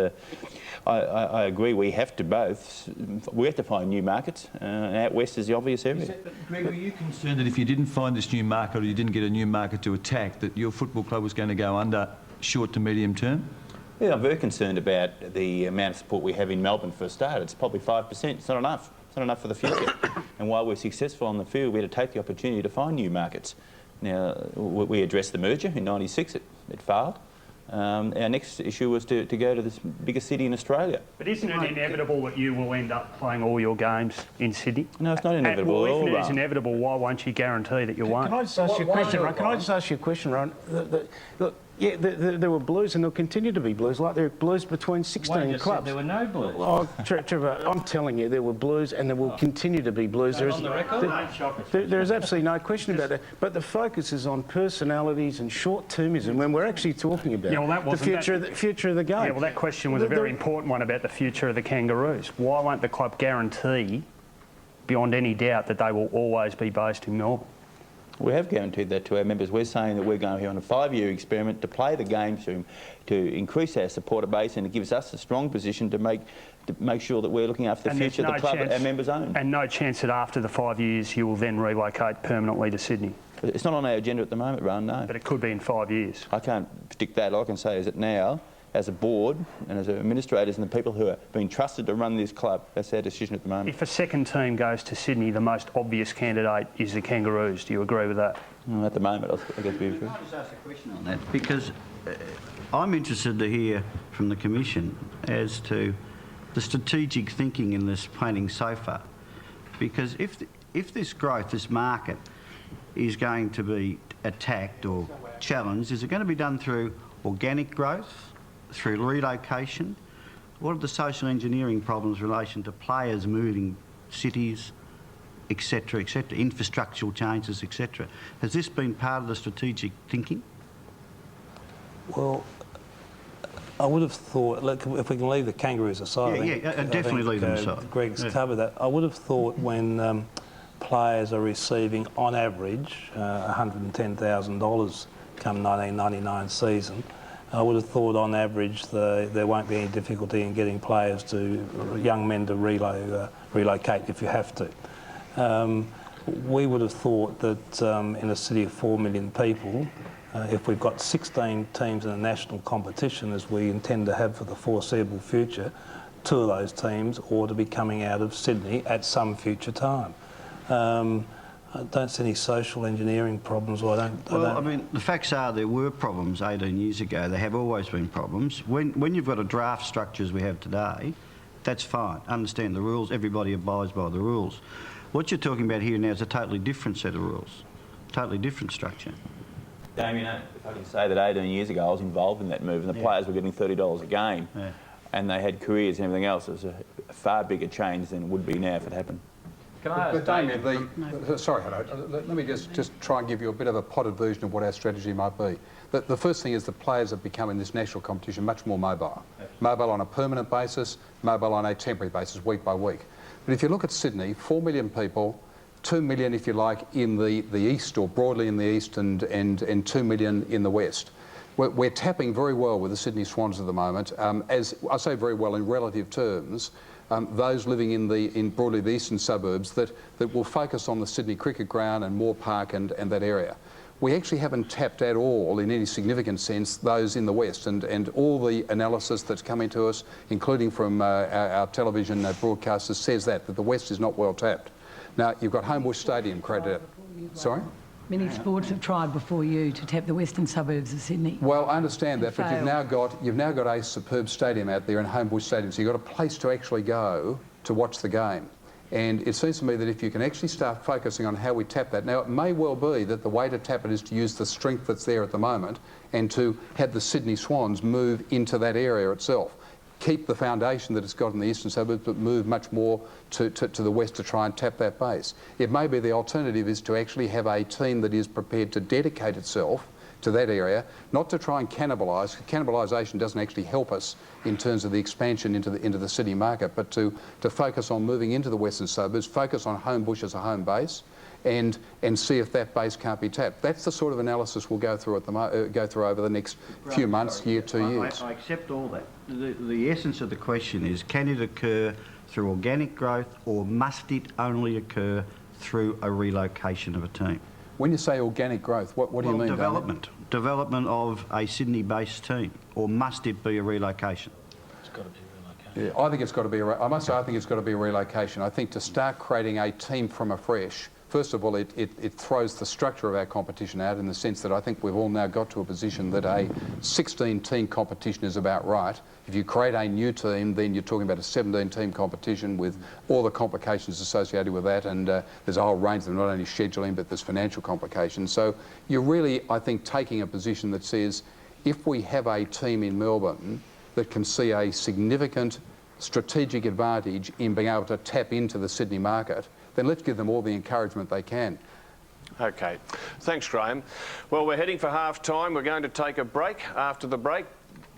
I agree. We have to find new markets. Out west is the obvious area. Greg, were you concerned that if you didn't find this new market, or you didn't get a new market to attack, that your football club was going to go under short to medium term? Yeah, I'm very concerned about the amount of support we have in Melbourne for a start. It's probably 5%. It's not enough. It's not enough for the future. And while we're successful on the field, we had to take the opportunity to find new markets. Now, we addressed the merger in '96. It failed. Our next issue was to go to the biggest city in Australia. But isn't it inevitable that you will end up playing all your games in Sydney? No, it's not inevitable at all. If it is inevitable, why won't you guarantee that you won't? Can I just ask you a question, Ron? Can I just ask you a question, Ron? Look, yeah, there were blues and there'll continue to be blues, like there are blues between 16 clubs. There were no blues. Oh, Trevor, I'm telling you, there were blues and there will continue to be blues. On the record? There is absolutely no question about that. But the focus is on personalities and short-termism when we're actually talking about the future of the game. Yeah, well, that question was a very important one about the future of the Kangaroos. Why won't the club guarantee, beyond any doubt, that they will always be based in Melbourne? We have guaranteed that to our members. We're saying that we're going here on a 5-year experiment to play the game, to increase our supporter base, and it gives us a strong position to make sure that we're looking after the future the club our members own. And no chance that after the 5 years you will then relocate permanently to Sydney? It's not on our agenda at the moment, Rohan, no. But it could be in 5 years? I can't predict that. All I can say is that now, as a board and as administrators and the people who are being trusted to run this club, that's our decision at the moment. If a second team goes to Sydney, the most obvious candidate is the Kangaroos. Do you agree with that? At the moment, I guess we agree. Can I just ask a question on that? Because I'm interested to hear from the Commission as to the strategic thinking in this planning so far. Because if this growth, this market, is going to be attacked or challenged, is it going to be done through organic growth, through relocation, What are the social engineering problems in relation to players moving cities, etc., etc., infrastructural changes, etc.? Has this been part of the strategic thinking? Well, I would have thought, look, if we can leave the kangaroos aside, definitely leave them aside. Greg's covered that. I would have thought when players are receiving, on average, $110,000 come 1999 season, I would have thought on average there won't be any difficulty in getting young men to relocate if you have to. We would have thought that in a city of 4 million people, if we've got 16 teams in a national competition, as we intend to have for the foreseeable future, 2 of those teams ought to be coming out of Sydney at some future time. I don't see any social engineering problems. I mean, the facts are there were problems 18 years ago. There have always been problems. When you've got a draft structure as we have today, that's fine. Understand the rules. Everybody abides by the rules. What you're talking about here now is a totally different set of rules, totally different structure. Damien, if I can say that 18 years ago I was involved in that move and the players were getting $30 a game and they had careers and everything else. It was a far bigger change than it would be now if it happened. Can I ask Damien, sorry, let me just try and give you a bit of a potted version of what our strategy might be. The first thing is the players have become in this national competition much more mobile. Mobile on a permanent basis, mobile on a temporary basis, week by week. But if you look at Sydney, 4 million people, 2 million, if you like, in the east, or broadly in the east, and 2 million in the west. We're tapping very well with the Sydney Swans at the moment. As I say, very well in relative terms. Those living in broadly the eastern suburbs that will focus on the Sydney Cricket Ground and Moore Park and that area. We actually haven't tapped at all, in any significant sense, those in the west, and all the analysis that's coming to us, including from our television broadcasters, says that the west is not well tapped. Now, you've got Homebush Stadium created. Sorry? Many sports have tried before you to tap the western suburbs of Sydney. Well, I understand that, but you've now got a superb stadium out there in Homebush Stadium, so you've got a place to actually go to watch the game. And it seems to me that if you can actually start focusing on how we tap that, now it may well be that the way to tap it is to use the strength that's there at the moment and to have the Sydney Swans move into that area itself. Keep the foundation that it's got in the eastern suburbs, but move much more to the west to try and tap that base. It may be the alternative is to actually have a team that is prepared to dedicate itself to that area, not to try and cannibalise. Cannibalisation doesn't actually help us in terms of the expansion into the city market, but to focus on moving into the western suburbs, focus on Homebush as a home base, and see if that base can't be tapped. That's the sort of analysis we'll go through over the next few months, year, 2 years. I accept all that. The essence of the question is, can it occur through organic growth, or must it only occur through a relocation of a team? When you say organic growth, what do you mean? Development. Development of a Sydney-based team, or must it be a relocation? It's got to be a relocation. Yeah, I think it's got to be I must say I think it's got to be a relocation. I think to start creating a team from afresh, first of all, it throws the structure of our competition out, in the sense that I think we've all now got to a position that a 16-team competition is about right. If you create a new team, then you're talking about a 17-team competition with all the complications associated with that, and there's a whole range of them, not only scheduling, but there's financial complications. So you're really, I think, taking a position that says, if we have a team in Melbourne that can see a significant strategic advantage in being able to tap into the Sydney market, then let's give them all the encouragement they can. OK. Thanks, Graeme. Well, we're heading for half-time. We're going to take a break. After the break,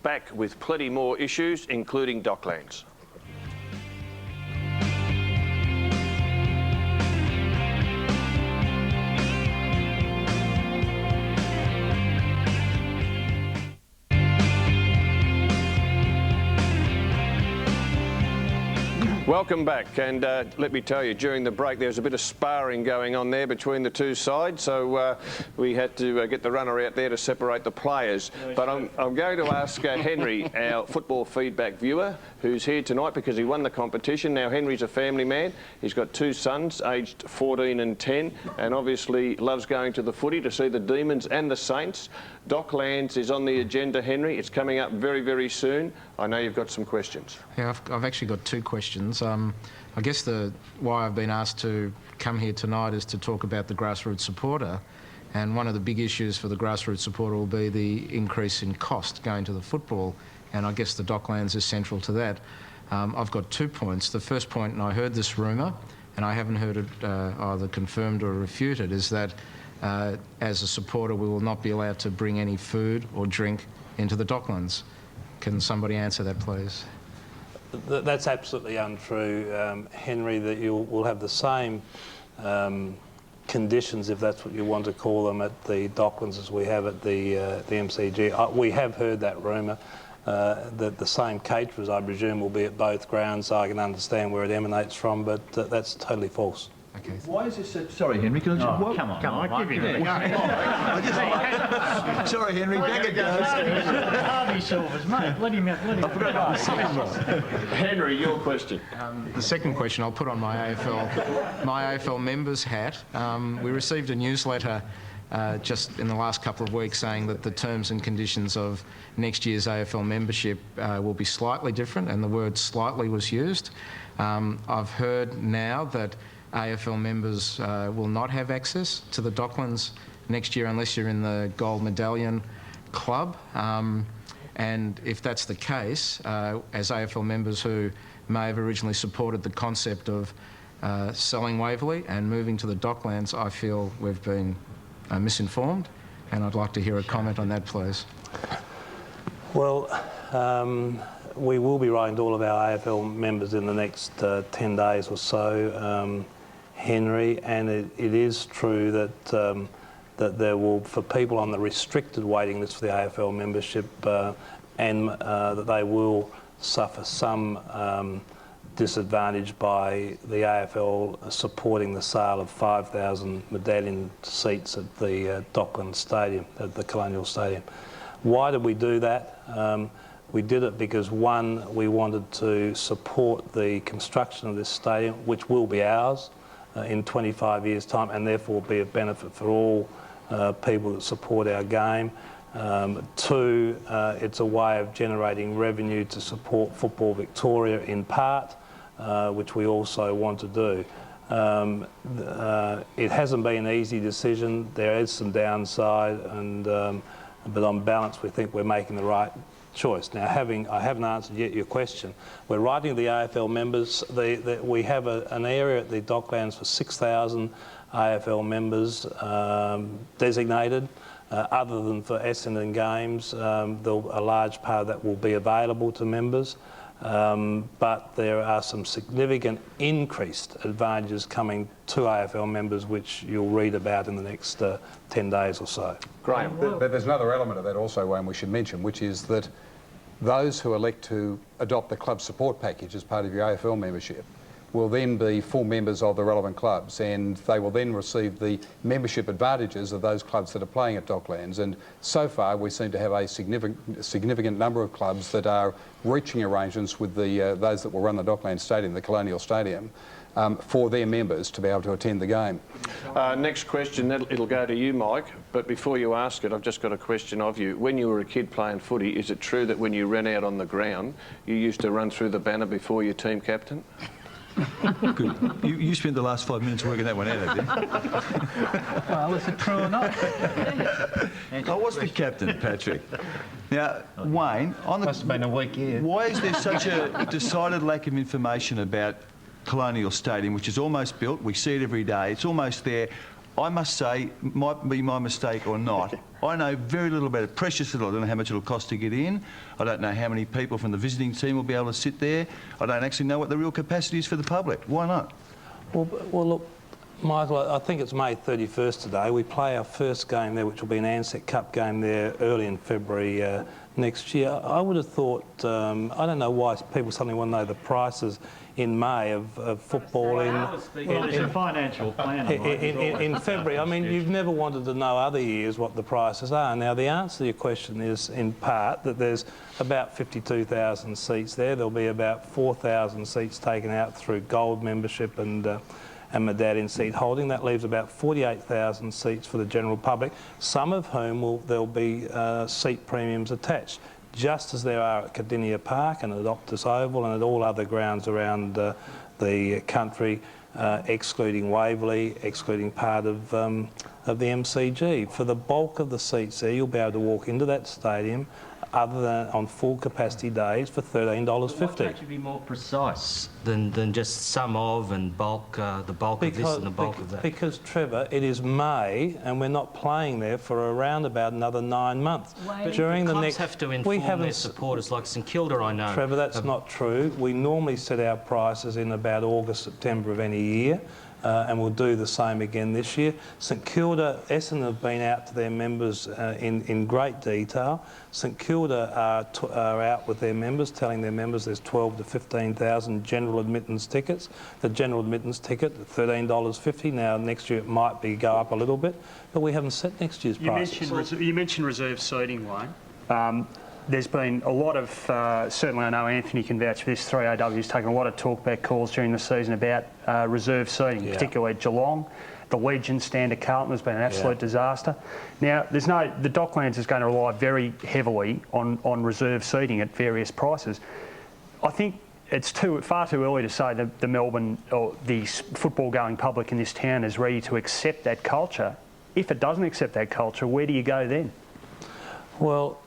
back with plenty more issues, including Docklands. Welcome back, and let me tell you, during the break there was a bit of sparring going on there between the two sides, so we had to get the runner out there to separate the players. But I'm going to ask Henry, our football feedback viewer, who's here tonight because he won the competition. Now, Henry's a family man. He's got 2 sons, aged 14 and 10, and obviously loves going to the footy to see the Demons and the Saints. Docklands is on the agenda, Henry. It's coming up very, very soon. I know you've got some questions. Yeah, I've actually got 2 questions. I guess why I've been asked to come here tonight is to talk about the grassroots supporter. And one of the big issues for the grassroots supporter will be the increase in cost going to the football and I guess the Docklands is central to that. I've got 2 points. The first point, and I heard this rumour, and I haven't heard it either confirmed or refuted, is that as a supporter we will not be allowed to bring any food or drink into the Docklands. Can somebody answer that, please? That's absolutely untrue, Henry, that you will have the same conditions, if that's what you want to call them, at the Docklands as we have at the MCG. We have heard that rumour. That the same caterers, I presume, will be at both grounds. I can understand where it emanates from, but that's totally false. Okay. Why is this so... Sorry, Henry, can I just... Oh, come on, Mike, give him it. Sorry, Henry, back it goes. Harvey Silvers, mate, let him out, let him out. Henry, your question. The second question I'll put on my AFL members hat. We received a newsletter just in the last couple of weeks saying that the terms and conditions of next year's AFL membership will be slightly different, and the word slightly was used. I've heard now that AFL members will not have access to the Docklands next year unless you're in the Gold Medallion Club. And if that's the case, as AFL members who may have originally supported the concept of selling Waverley and moving to the Docklands, I feel we've been misinformed, and I'd like to hear a comment on that, please. Well, we will be writing to all of our AFL members in the next 10 days or so, Henry, and it is true that that there will, for people on the restricted waiting list for the AFL membership, and that they will suffer some disadvantage by the AFL supporting the sale of 5,000 medallion seats at the Docklands Stadium, at the Colonial Stadium. Why did we do that? We did it because, one, we wanted to support the construction of this stadium, which will be ours in 25 years' time, and therefore be a benefit for all people that support our game. Two, it's a way of generating revenue to support Football Victoria in part, which we also want to do. It hasn't been an easy decision. There is some downside, and but on balance we think we're making the right choice. Now, I haven't answered yet your question. We're writing to the AFL members. We have an area at the Docklands for 6,000 AFL members designated. Other than for Essendon games, a large part of that will be available to members. But there are some significant increased advantages coming to AFL members, which you'll read about in the next 10 days or so. Graeme, but there's another element of that also, Wayne, we should mention, which is that those who elect to adopt the club support package as part of your AFL membership will then be full members of the relevant clubs, and they will then receive the membership advantages of those clubs that are playing at Docklands. And so far we seem to have a significant number of clubs that are reaching arrangements with those that will run the Docklands Stadium, the Colonial Stadium, for their members to be able to attend the game. Next question, it'll go to you, Mike, but before you ask it, I've just got a question of you. When you were a kid playing footy, is it true that when you ran out on the ground, you used to run through the banner before your team captain? Good. You spent the last 5 minutes working that one out, have you? Well, is it true or not? I was the captain, Patrick. Now, Wayne, on the... Must have been a weak year. Why is there such a decided lack of information about Colonial Stadium, which is almost built? We see it every day. It's almost there. I must say, might be my mistake or not, I know very little about it, precious little. I don't know how much it'll cost to get in. I don't know how many people from the visiting team will be able to sit there. I don't actually know what the real capacity is for the public. Why not? Well, look, Michael, I think it's May 31st today. We play our first game there, which will be an Ansett Cup game there early in February next year. I would have thought, I don't know why people suddenly want to know the prices in May of football It's a financial plan. in February. I mean, you've never wanted to know other years what the prices are. Now, the answer to your question is, in part, that there's about 52,000 seats there. There'll be about 4,000 seats taken out through gold membership and medallion seat holding. That leaves about 48,000 seats for the general public, some of whom there'll be seat premiums attached, just as there are at Cardinia Park and at Optus Oval and at all other grounds around the country, excluding Waverley, excluding part of the MCG. For the bulk of the seats there, you'll be able to walk into that stadium, other than on full capacity days for $13.50. Why can't you be more precise than just some of and bulk, the bulk of this and the bulk of that? Because, Trevor, it is May and we're not playing there for around about another 9 months. But during the clubs have to inform their supporters, like St Kilda, I know. Trevor, that's not true. We normally set our prices in about August, September of any year. And we'll do the same again this year. St Kilda, Essendon have been out to their members in great detail. St Kilda are out with their members, telling their members there's 12 to 15,000 general admittance tickets. The general admittance ticket, $13.50. Now, next year it might go up a little bit, but we haven't set next year's prices. You mentioned reserve seating, Wayne. There's been a lot of, certainly I know Anthony can vouch for this, 3AW's taken a lot of talkback calls during the season about reserve seating, particularly at Geelong. The Legion stand at Carlton has been an absolute disaster. Now, the Docklands is going to rely very heavily on reserve seating at various prices. I think it's far too early to say that the Melbourne or the football-going public in this town is ready to accept that culture. If it doesn't accept that culture, where do you go then? Well,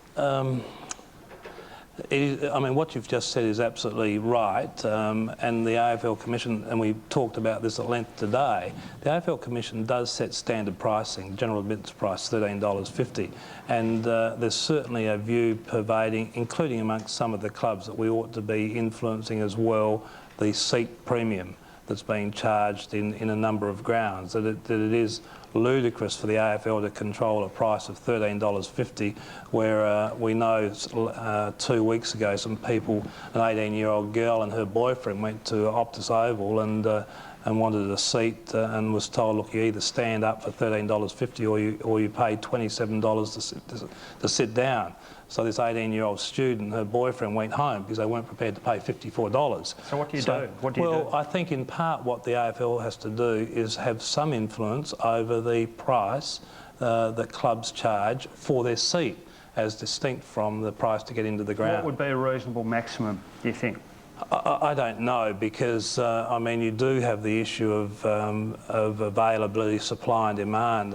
I mean, what you've just said is absolutely right, and the AFL Commission, and we talked about this at length today, the AFL Commission does set standard pricing, general admittance price $13.50, and there's certainly a view pervading, including amongst some of the clubs, that we ought to be influencing as well the seat premium that's being charged in a number of grounds, that it is ludicrous for the AFL to control a price of $13.50 where we know 2 weeks ago some people, an 18-year-old girl and her boyfriend went to Optus Oval and wanted a seat and was told, look, you either stand up for $13.50 or you pay $27 to sit down. So this 18-year-old student, her boyfriend went home because they weren't prepared to pay $54. So what do you do? What do you do? Well, I think in part what the AFL has to do is have some influence over the price that clubs charge for their seat, as distinct from the price to get into the ground. What would be a reasonable maximum, do you think? I don't know, because I mean, you do have the issue of availability, supply and demand.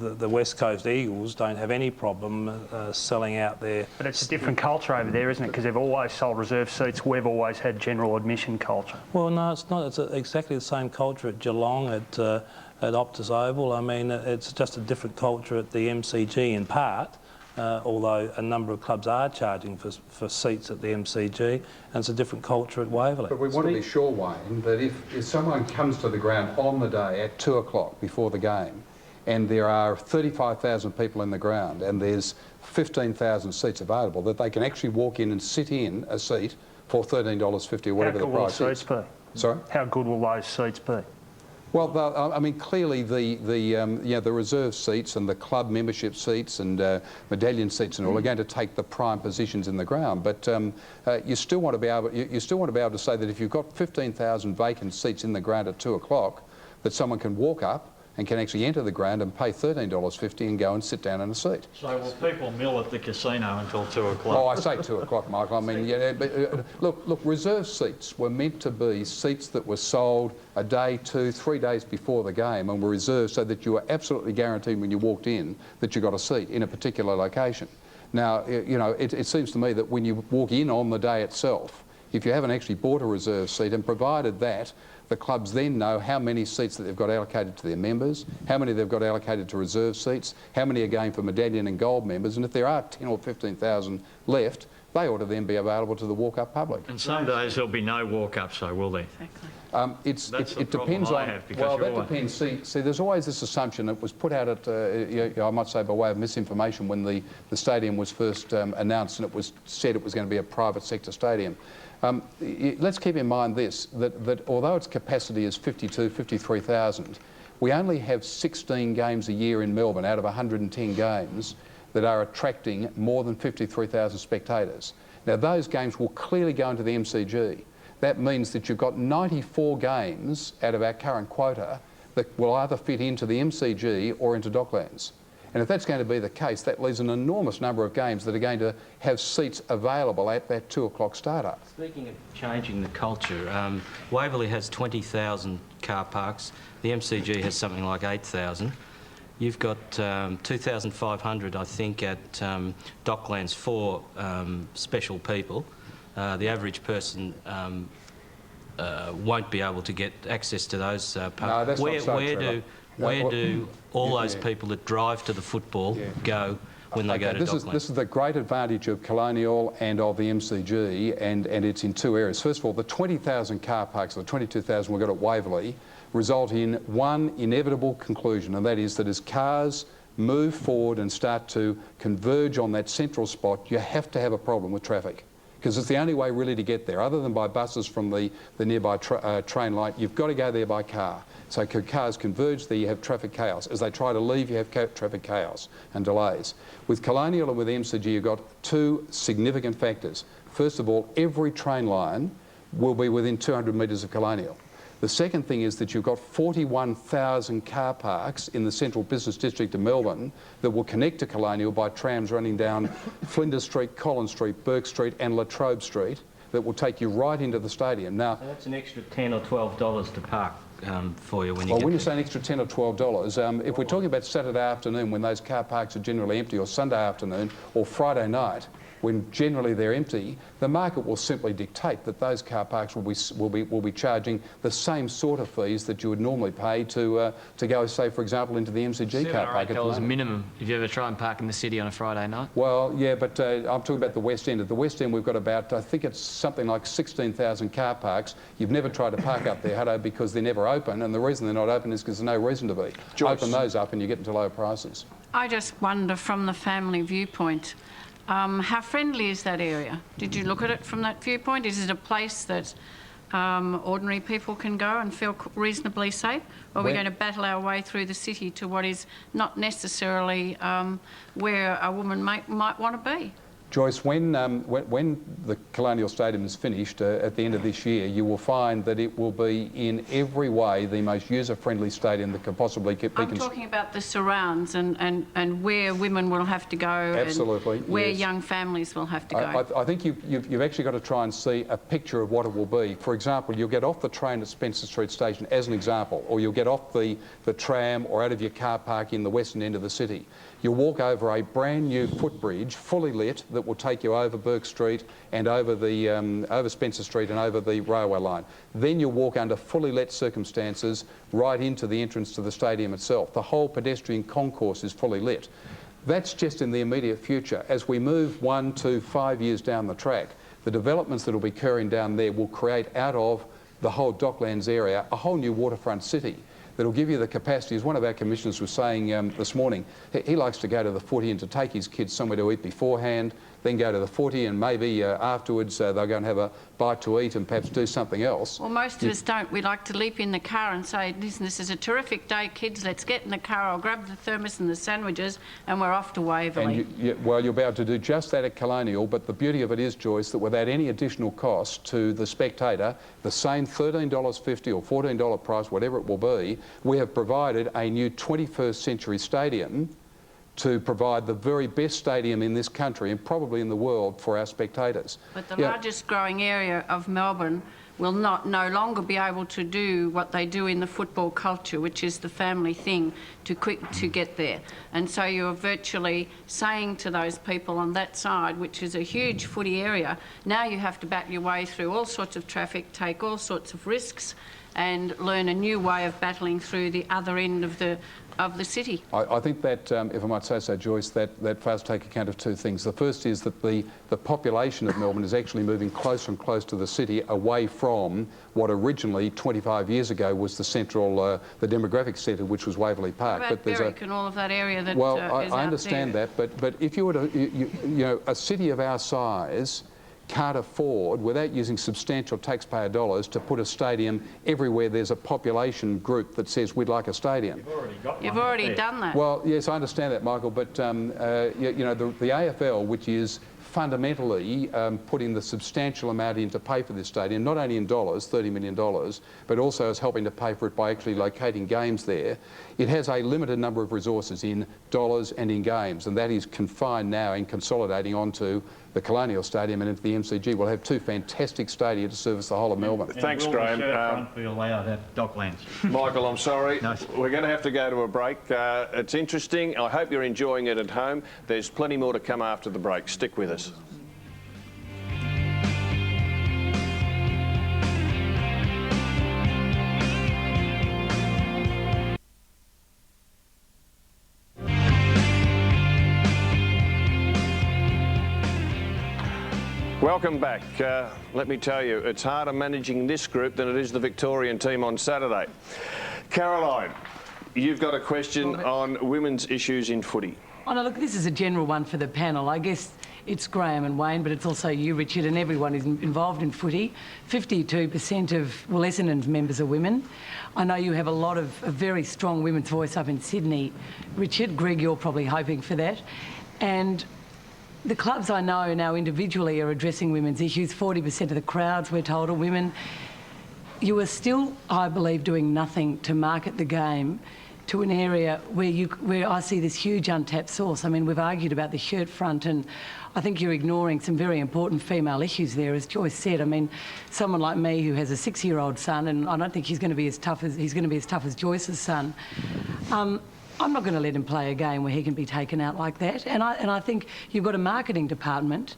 The West Coast Eagles don't have any problem selling out there. But it's a different culture over there, isn't it? Because they've always sold reserve seats. We've always had general admission culture. Well, no, it's not. It's exactly the same culture at Geelong, at Optus Oval. I mean, it's just a different culture at the MCG in part. Although a number of clubs are charging for seats at the MCG, and it's a different culture at Waverley. But we want to be sure, Wayne, that if someone comes to the ground on the day at 2 o'clock before the game, and there are 35,000 people in the ground, and there's 15,000 seats available, that they can actually walk in and sit in a seat for $13.50 or whatever the price is. How good will those seats be? Sorry? How good will those seats be? Well, I mean, clearly the reserve seats and the club membership seats and medallion seats and all are going to take the prime positions in the ground. But you still want to be able to say that if you've got 15,000 vacant seats in the ground at 2 o'clock, that someone can walk up and can actually enter the ground and pay $13.50 and go and sit down in a seat. So will people mill at the casino until 2 o'clock? Oh, I say 2 o'clock, Michael. I mean, yeah, but, look, reserve seats were meant to be seats that were sold a day, 2, 3 days before the game and were reserved so that you were absolutely guaranteed when you walked in that you got a seat in a particular location. Now, you know, it seems to me that when you walk in on the day itself, if you haven't actually bought a reserve seat, and provided that the clubs then know how many seats that they've got allocated to their members, how many they've got allocated to reserve seats, how many are going for medallion and gold members, and if there are 10 or 15,000 left, they ought to then be available to the walk-up public. And some days there'll be no walk-ups, though, will there? It depends on. Well, that depends. See, there's always this assumption that was put out at, I might say by way of misinformation, when the stadium was first announced and it was said it was going to be a private sector stadium. Let's keep in mind this, that although its capacity is 53,000, we only have 16 games a year in Melbourne out of 110 games that are attracting more than 53,000 spectators. Now, those games will clearly go into the MCG. That means that you've got 94 games out of our current quota that will either fit into the MCG or into Docklands. And if that's going to be the case, that leaves an enormous number of games that are going to have seats available at that 2 o'clock start-up. Speaking of changing the culture, Waverley has 20,000 car parks. The MCG has something like 8,000. You've got 2,500, I think, at Docklands for special people. The average person won't be able to get access to those parks. No, that's not so, Trevor. Where do all those people that drive to the football go when they go to Docklands? This is the great advantage of Colonial and of the MCG, and it's in two areas. First of all, the 20,000 car parks, or the 22,000 we've got at Waverley, result in one inevitable conclusion, and that is that as cars move forward and start to converge on that central spot, you have to have a problem with traffic. Because it's the only way really to get there. Other than by buses from the nearby train line, you've got to go there by car. So cars converge there, you have traffic chaos. As they try to leave, you have traffic chaos and delays. With Colonial and with MCG, you've got two significant factors. First of all, every train line will be within 200 metres of Colonial. The second thing is that you've got 41,000 car parks in the central business district of Melbourne that will connect to Colonial by trams running down Flinders Street, Collins Street, Burke Street and Latrobe Street that will take you right into the stadium. Now, so that's an extra $10 or $12 to park for you when you well, get when you there. say an extra $10 or $12, if we're talking about Saturday afternoon when those car parks are generally empty, or Sunday afternoon, or Friday night, when generally they're empty, the market will simply dictate that those car parks will be charging the same sort of fees that you would normally pay to go, say, for example, into the MCG car park. $7 or $8 minimum if you ever try and park in the city on a Friday night. Well, yeah, but I'm talking about the West End. At the West End, we've got about, I think it's something like 16,000 car parks. You've never tried to park up there, Hutto, because they're never open, and the reason they're not open is because there's no reason to be. Joyce. Open those up and you get into lower prices. I just wonder from the family viewpoint, how friendly is that area? Did you look at it from that viewpoint? Is it a place that ordinary people can go and feel reasonably safe? Or are we going to battle our way through the city to what is not necessarily where a woman might want to be? Joyce, when the Colonial Stadium is finished at the end of this year, you will find that it will be in every way the most user-friendly stadium that can possibly be I'm talking about the surrounds and where women will have to go. Absolutely, and where yes. young families will have to go. I think you've actually got to try and see a picture of what it will be. For example, you'll get off the train at Spencer Street Station as an example, or you'll get off the tram or out of your car park in the western end of the city. You'll walk over a brand new footbridge, fully lit, that will take you over Burke Street and over over Spencer Street and over the railway line. Then you'll walk under fully lit circumstances right into the entrance to the stadium itself. The whole pedestrian concourse is fully lit. That's just in the immediate future. As we move 1 to 5 years down the track, the developments that will be occurring down there will create out of the whole Docklands area a whole new waterfront city that'll give you the capacity. As one of our commissioners was saying this morning, he likes to go to the footy and to take his kids somewhere to eat beforehand, then go to the footy, and maybe afterwards they'll go and have a bite to eat and perhaps do something else. Well, most of us don't. We like to leap in the car and say, listen, this is a terrific day, kids, let's get in the car, I'll grab the thermos and the sandwiches, and we're off to Waverley. And well, you'll be able to do just that at Colonial, but the beauty of it is, Joyce, that without any additional cost to the spectator, the same $13.50 or $14 price, whatever it will be, we have provided a new 21st century stadium to provide the very best stadium in this country and probably in the world for our spectators. But the largest growing area of Melbourne will no longer be able to do what they do in the football culture, which is the family thing, to get there. And so you're virtually saying to those people on that side, which is a huge footy area, now you have to battle your way through all sorts of traffic, take all sorts of risks, and learn a new way of battling through the other end of the city. I think that, if I might say so, Joyce, that does take account of two things. The first is that the population of Melbourne is actually moving closer and closer to the city, away from what originally 25 years ago was the central, the demographic centre, which was Waverley Park. What about Berwick and all of that area that well, is I understand out there? that, but if you were to, you know, a city of our size can't afford, without using substantial taxpayer dollars, to put a stadium everywhere there's a population group that says we'd like a stadium. You've already done that. Well, yes, I understand that, Michael, but you know, the AFL, which is fundamentally putting the substantial amount in to pay for this stadium, not only in dollars, $30 million, but also is helping to pay for it by actually locating games there. It has a limited number of resources in dollars and in games, and that is confined now and consolidating onto the Colonial Stadium and into the MCG. We'll have two fantastic stadia to service the whole of Melbourne. Thanks, Graeme. We allow that Docklands. Michael, I'm sorry. We're going to have to go to a break. It's interesting. I hope you're enjoying it at home. There's plenty more to come after the break. Stick with us. Welcome back. Let me tell you, it's harder managing this group than it is the Victorian team on Saturday. Caroline, you've got a question on women's issues in footy. Oh, no, look, this is a general one for the panel. I guess it's Graeme and Wayne, but it's also you, Richard, and everyone who's involved in footy. 52% of Essendon's members are women. I know you have a lot of a very strong women's voice up in Sydney. Richard, Greg, you're probably hoping for that. And the clubs I know now individually are addressing women's issues. 40% of the crowds, we're told, are women. You are still, I believe, doing nothing to market the game to an area where I see this huge untapped source. I mean, we've argued about the shirt front, and I think you're ignoring some very important female issues there, as Joyce said. I mean, someone like me who has a 6-year-old son, and I don't think he's going to be as tough as Joyce's son. I'm not going to let him play a game where he can be taken out like that. And I think you've got a marketing department,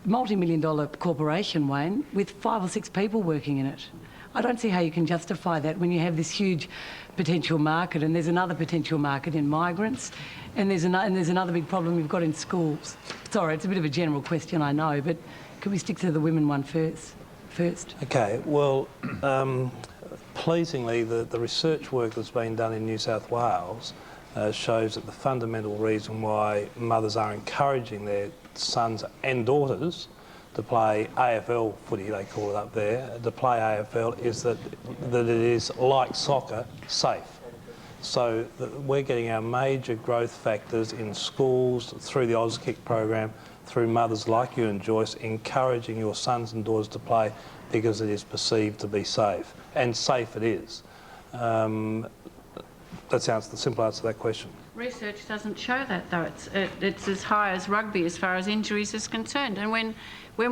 multi-million-dollar corporation, Wayne, with 5 or 6 people working in it. I don't see how you can justify that when you have this huge potential market, and there's another potential market in migrants, and there's another big problem you've got in schools. Sorry, it's a bit of a general question, I know, but can we stick to the women one first? Okay, well, pleasingly, the research work that's been done in New South Wales shows that the fundamental reason why mothers are encouraging their sons and daughters to play AFL footy, they call it up there, to play AFL is that it is, like soccer, safe. So we're getting our major growth factors in schools, through the Auskick program, through mothers like you and Joyce, encouraging your sons and daughters to play because it is perceived to be safe. And safe it is. That's the simple answer to that question. Research doesn't show that, though. It's as high as rugby as far as injuries is concerned. And when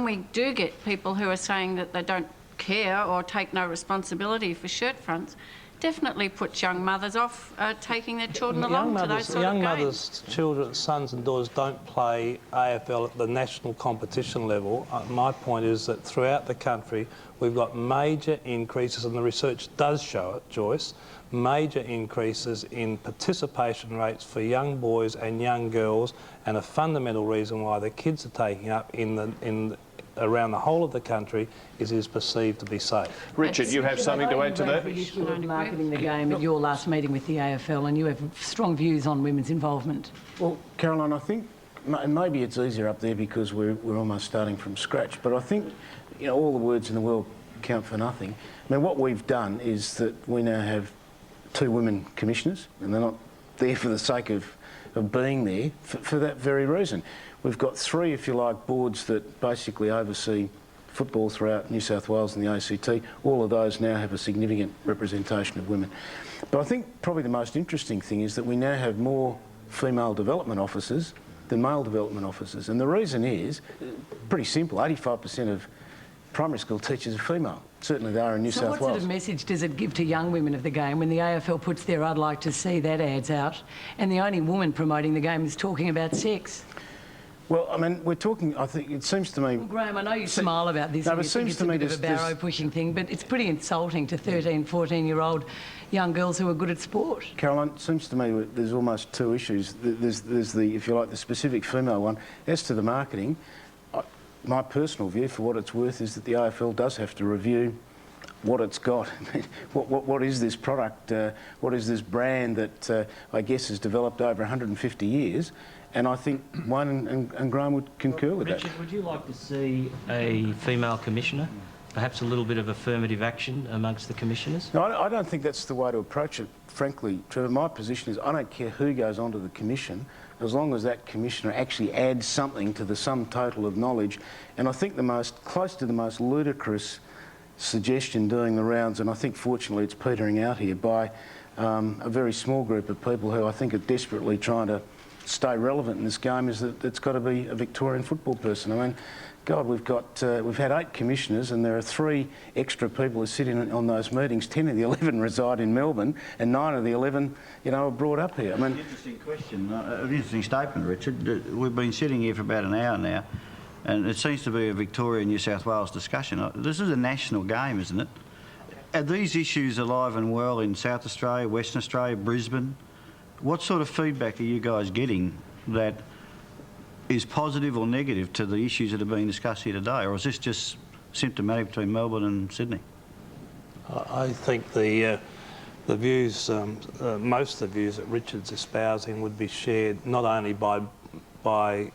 we do get people who are saying that they don't care or take no responsibility for shirt fronts, definitely puts young mothers off taking their children along to those sort of games. Young mothers, children, sons and daughters don't play AFL at the national competition level. My point is that throughout the country we've got major increases, and the research does show it, Joyce, major increases in participation rates for young boys and young girls, and a fundamental reason why the kids are taking up around the whole of the country is perceived to be safe. Richard, you have something to add to that? The issue of marketing the game at your last meeting with the AFL, and you have strong views on women's involvement. Well, Caroline, I think, and maybe it's easier up there because we're almost starting from scratch, but I think, you know, all the words in the world count for nothing. I mean, what we've done is that we now have 2 women commissioners, and they're not there for the sake of being there, for that very reason. We've got 3, if you like, boards that basically oversee football throughout New South Wales and the ACT. All of those now have a significant representation of women. But I think probably the most interesting thing is that we now have more female development officers than male development officers. And the reason is pretty simple. 85% of primary school teachers are female. Certainly they are in New South Wales. So what sort of message does it give to young women of the game when the AFL puts their "I'd like to see that" ads out, and the only woman promoting the game is talking about sex? Well, I mean, we're talking, I think, it seems to me... Well, Graeme, I know you smile about this, and you think it's a bit of a barrow-pushing thing, but it's pretty insulting to 13, 14-year-old young girls who are good at sport. Caroline, it seems to me there's almost 2 issues. There's the, if you like, the specific female one. As to the marketing, my personal view, for what it's worth, is that the AFL does have to review what it's got. What is this product? What is this brand that I guess has developed over 150 years? And I think Wayne and Graeme would concur with that. Richard, would you like to see a female commissioner? Perhaps a little bit of affirmative action amongst the commissioners? No, I don't think that's the way to approach it, frankly, Trevor. My position is I don't care who goes onto the commission, as long as that commissioner actually adds something to the sum total of knowledge. And I think close to the most ludicrous suggestion doing the rounds, and I think fortunately it's petering out here, by a very small group of people who I think are desperately trying to stay relevant in this game is that it's got to be a Victorian football person. I mean, God, we've had 8 commissioners, and there are 3 extra people who sit in on those meetings. 10 of the 11 reside in Melbourne, and 9 of the 11, you know, are brought up here. I mean, Interesting question, an interesting statement, Richard. We've been sitting here for about an hour now, and it seems to be a Victoria-New South Wales discussion. This is a national game, isn't it? Are these issues alive and well in South Australia, Western Australia, Brisbane? What sort of feedback are you guys getting that is positive or negative to the issues that are being discussed here today, or is this just symptomatic between Melbourne and Sydney? I think the views, most of the views that Richard's espousing would be shared not only by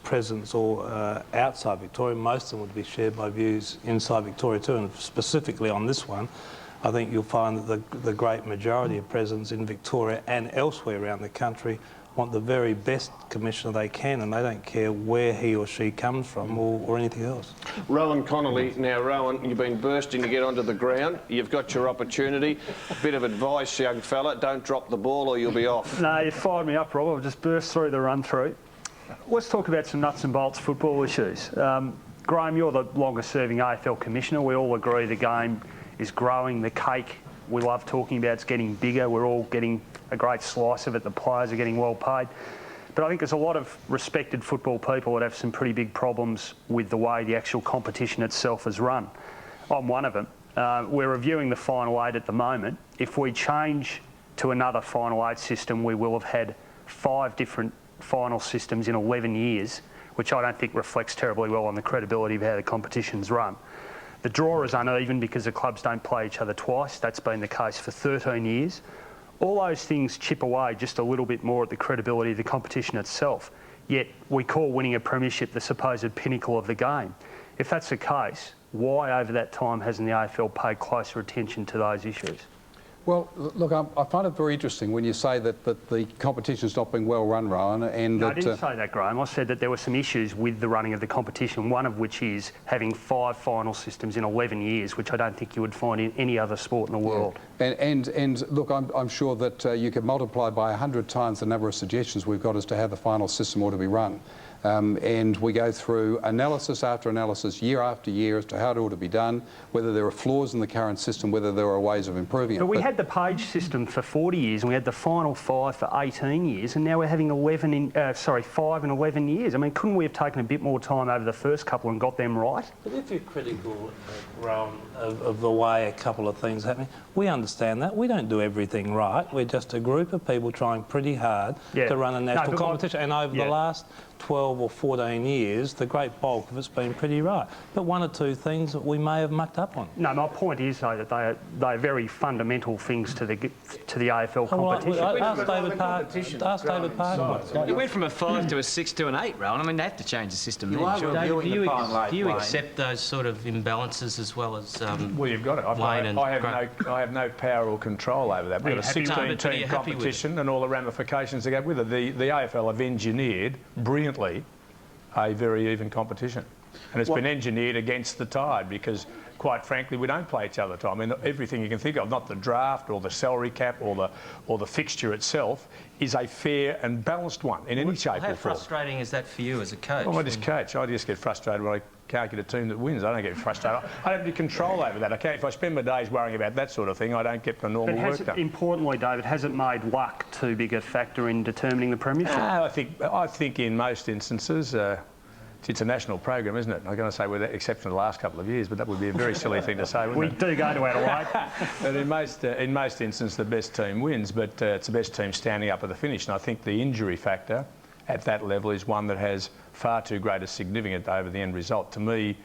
presence or outside Victoria, most of them would be shared by views inside Victoria too, and specifically on this one, I think you'll find that the great majority of presence in Victoria and elsewhere around the country want the very best commissioner they can, and they don't care where he or she comes from or anything else. Rohan Connolly. Now, Rohan, you've been bursting to get onto the ground. You've got your opportunity. Bit of advice, young fella, don't drop the ball or you'll be off. No, you fired me up, Rob. I've just burst through the run-through. Let's talk about some nuts and bolts football issues. Graeme, you're the longest-serving AFL commissioner. We all agree the game is growing. The cake we love talking about is getting bigger. We're all getting a great slice of it. The players are getting well paid. But I think there's a lot of respected football people that have some pretty big problems with the way the actual competition itself is run. I'm one of them. We're reviewing the Final 8 at the moment. If we change to another Final 8 system, we will have had 5 different final systems in 11 years, which I don't think reflects terribly well on the credibility of how the competition's run. The draw is uneven because the clubs don't play each other twice. That's been the case for 13 years. All those things chip away just a little bit more at the credibility of the competition itself. Yet we call winning a premiership the supposed pinnacle of the game. If that's the case, why over that time hasn't the AFL paid closer attention to those issues? Well, look, I find it very interesting when you say that the competition's not being well run, Rohan, and No, that... I didn't say that, Graeme. I said that there were some issues with the running of the competition, one of which is having 5 final systems in 11 years, which I don't think you would find in any other sport in the world. And look, I'm sure that you could multiply by 100 times the number of suggestions we've got as to how the final system ought to be run. And we go through analysis after analysis, year after year, as to how it ought to be done, whether there are flaws in the current system, whether there are ways of improving it. But we had the page system for 40 years, and we had the final 5 for 18 years, and now we're having 5 in 11 years. I mean, couldn't we have taken a bit more time over the first couple and got them right? But if you're critical, Rohan, of the way a couple of things happening, we understand that. We don't do everything right. We're just a group of people trying pretty hard to run a national competition. And over the last 12 or 14 years, the great bulk of it's been pretty right. But 1 or 2 things that we may have mucked up on. No, my point is, though, that they are very fundamental things to the AFL competition. Ask David Parkin. It went from a 5 to a 6 to an 8, Rohan. I mean, they have to change the system. Do you accept those sort of imbalances as well as well, you've got it. I have no power or control over that. We've got a 16-team competition and all the ramifications that go with it. The AFL have engineered brilliantly a very even competition, and it's been engineered against the tide because, quite frankly, we don't play each other time. I mean, everything you can think of, not the draft or the salary cap or the fixture itself, is a fair and balanced one in any shape or form. How frustrating is that for you as a coach? Well, I just coach. I just get frustrated when I can't get a team that wins. I don't get frustrated. I don't have any control over that. If I spend my days worrying about that sort of thing, I don't get the normal work done. Importantly, David, has it made luck too big a factor in determining the premiership? I think in most instances, it's a national program, isn't it? I'm going to say with the exception of the last couple of years, but that would be a very silly thing to say, wouldn't it? We do go to Adelaide. But in most instances, the best team wins, but it's the best team standing up at the finish. And I think the injury factor at that level is one that has far too great a significance over the end result. To me,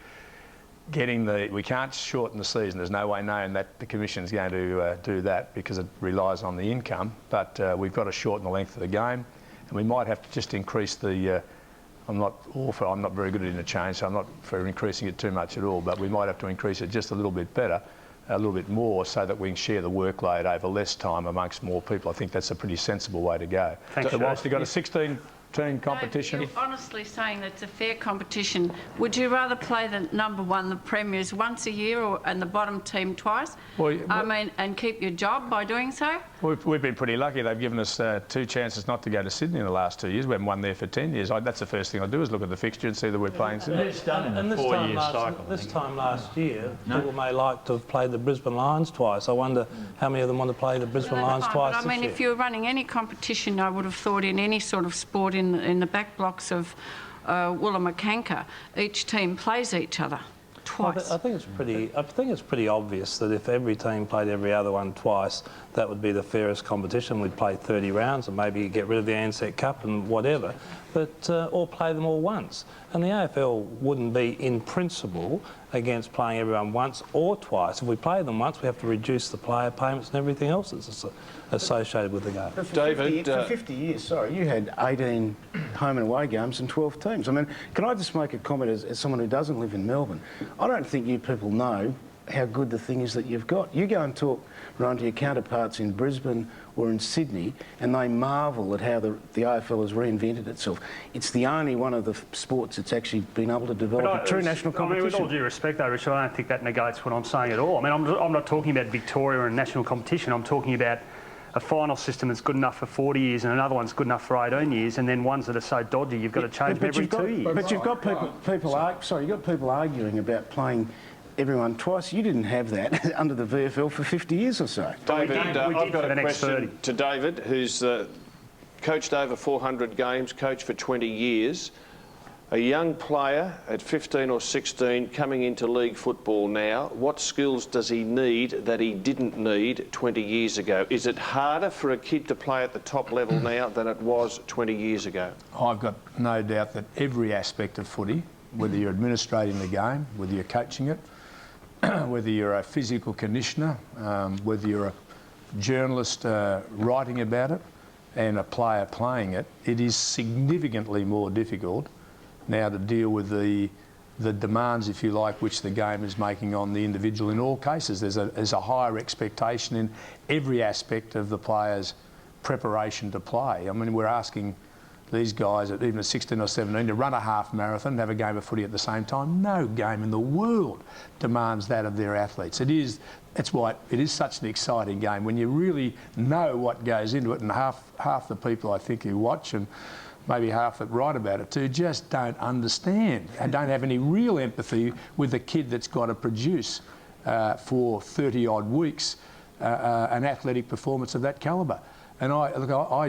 we can't shorten the season. There's no way knowing that the Commission's going to do that because it relies on the income. But we've got to shorten the length of the game, and we might have to just increase the. I'm not very good at interchange, so I'm not for increasing it too much at all. But we might have to increase it just a little bit better, a little bit more, so that we can share the workload over less time amongst more people. I think that's a pretty sensible way to go. Thanks, so whilst you've got a team competition. You're honestly saying that it's a fair competition. Would you rather play the number one, the premiers, once a year, and the bottom team twice? And keep your job by doing so? We've been pretty lucky. They've given us 2 chances not to go to Sydney in the last 2 years. We haven't won there for 10 years. That's the first thing I do is look at the fixture and see that we're playing Sydney. It's done in a 4-year cycle. This time last year, people may like to have played the Brisbane Lions twice. I wonder how many of them want to play the Brisbane Lions twice I mean, if you're running any competition, I would have thought in any sort of sport in the back blocks of Wollamakanka, each team plays each other twice. I think it's pretty obvious that if every team played every other one twice, that would be the fairest competition. We'd play 30 rounds and maybe get rid of the Ansett Cup and whatever, but or play them all once. And the AFL wouldn't be, in principle, against playing everyone once or twice. If we play them once, we have to reduce the player payments and everything else that's associated with the game. David, for 50 years, you had 18 home and away games and 12 teams. I mean, can I just make a comment as someone who doesn't live in Melbourne? I don't think you people know how good the thing is that you've got. You go and talk around to your counterparts in Brisbane or in Sydney and they marvel at how the AFL has reinvented itself. It's the only one of the sports that's actually been able to develop a true national competition. I mean, with all due respect though, Richard, I don't think that negates what I'm saying at all. I mean, I'm not talking about Victoria and national competition. I'm talking about a final system that's good enough for 40 years and another one's good enough for 18 years, and then ones that are so dodgy you've got to change them every 2 years. But you've got people arguing about playing everyone twice. You didn't have that under the VFL for 50 years or so. David, I've got a question to David, who's coached over 400 games, coached for 20 years. A young player at 15 or 16 coming into league football now, what skills does he need that he didn't need 20 years ago? Is it harder for a kid to play at the top level now than it was 20 years ago? I've got no doubt that every aspect of footy, whether you're administrating the game, whether you're coaching it, whether you're a physical conditioner, whether you're a journalist writing about it and a player playing it, it is significantly more difficult now to deal with the demands, if you like, which the game is making on the individual in all cases. There's a higher expectation in every aspect of the player's preparation to play. I mean, we're asking these guys, even at 16 or 17, to run a half marathon and have a game of footy at the same time. No game in the world demands that of their athletes. That's why it is such an exciting game when you really know what goes into it, and half the people I think who watch, and maybe half that write about it too, just don't understand and don't have any real empathy with the kid that's got to produce for 30-odd weeks an athletic performance of that calibre. And I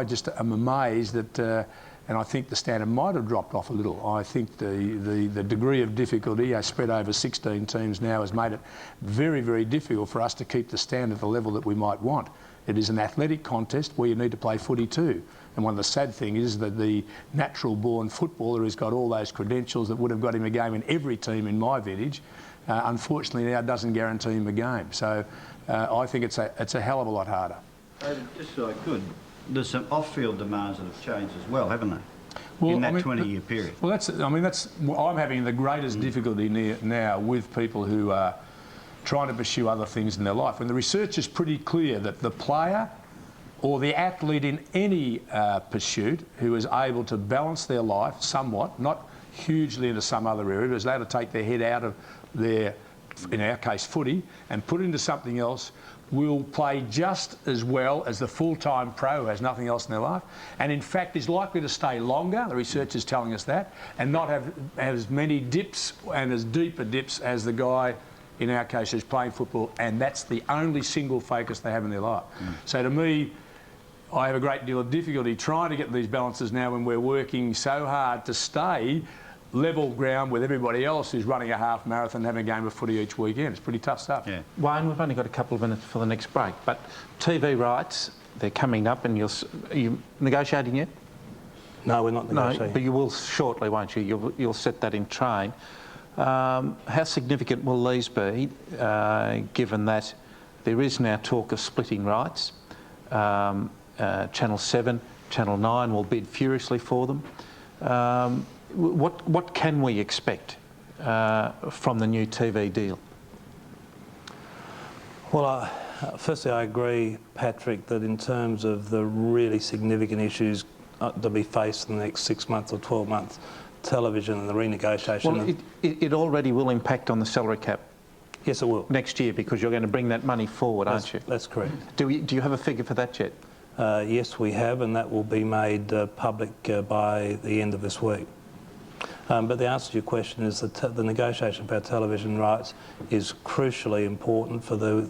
just am amazed that, and I think the standard might have dropped off a little. I think the degree of difficulty spread over 16 teams now has made it very, very difficult for us to keep the standard at the level that we might want. It is an athletic contest where you need to play footy too. And one of the sad things is that the natural-born footballer has got all those credentials that would have got him a game in every team in my vintage. Unfortunately, now doesn't guarantee him a game. So I think it's a hell of a lot harder. Just so I could, there's some off-field demands that have changed as well, haven't they? In that 20-year period. Well, I'm having the greatest difficulty now with people who are trying to pursue other things in their life. And the research is pretty clear that the player or the athlete in any pursuit who is able to balance their life somewhat, not hugely into some other area, but is able to take their head out of their, in our case, footy, and put it into something else, will play just as well as the full-time pro who has nothing else in their life, and in fact is likely to stay longer, the research is telling us that, and not have as many dips and as deeper dips as the guy, in our case, who's playing football, and that's the only single focus they have in their life. So to me, I have a great deal of difficulty trying to get these balances now when we're working so hard to stay level ground with everybody else who's running a half marathon and having a game of footy each weekend. It's pretty tough stuff. Yeah. Wayne, we've only got a couple of minutes for the next break, but TV rights, they're coming up, and are you negotiating yet? No, we're not negotiating. No, but you will shortly, won't you? You'll set that in train. How significant will these be, given that there is now talk of splitting rights? Channel 7, Channel 9 will bid furiously for them. What can we expect from the new TV deal? Well, firstly, I agree, Patrick, that in terms of the really significant issues to be faced in the next 6 months or 12 months. Television and the renegotiation. Well, it already will impact on the salary cap. Yes, it will. Next year, because you're going to bring that money forward, aren't you? That's correct. Do you have a figure for that yet? Yes, we have, and that will be made public by the end of this week. But the answer to your question is that the negotiation for our television rights is crucially important for the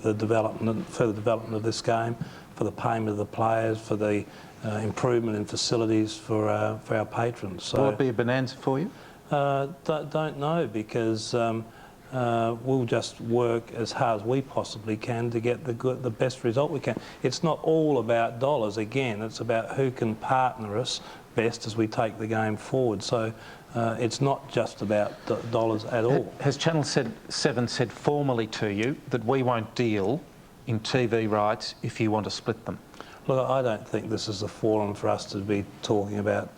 further development of this game, for the payment of the players, for the improvement in facilities for our patrons. So, will it be a bonanza for you? Don't know, because we'll just work as hard as we possibly can to get the best result we can. It's not all about dollars. Again, it's about who can partner us best as we take the game forward. So it's not just about dollars at all. Has Channel 7 said formally to you that we won't deal in TV rights if you want to split them? Look, I don't think this is a forum for us to be talking about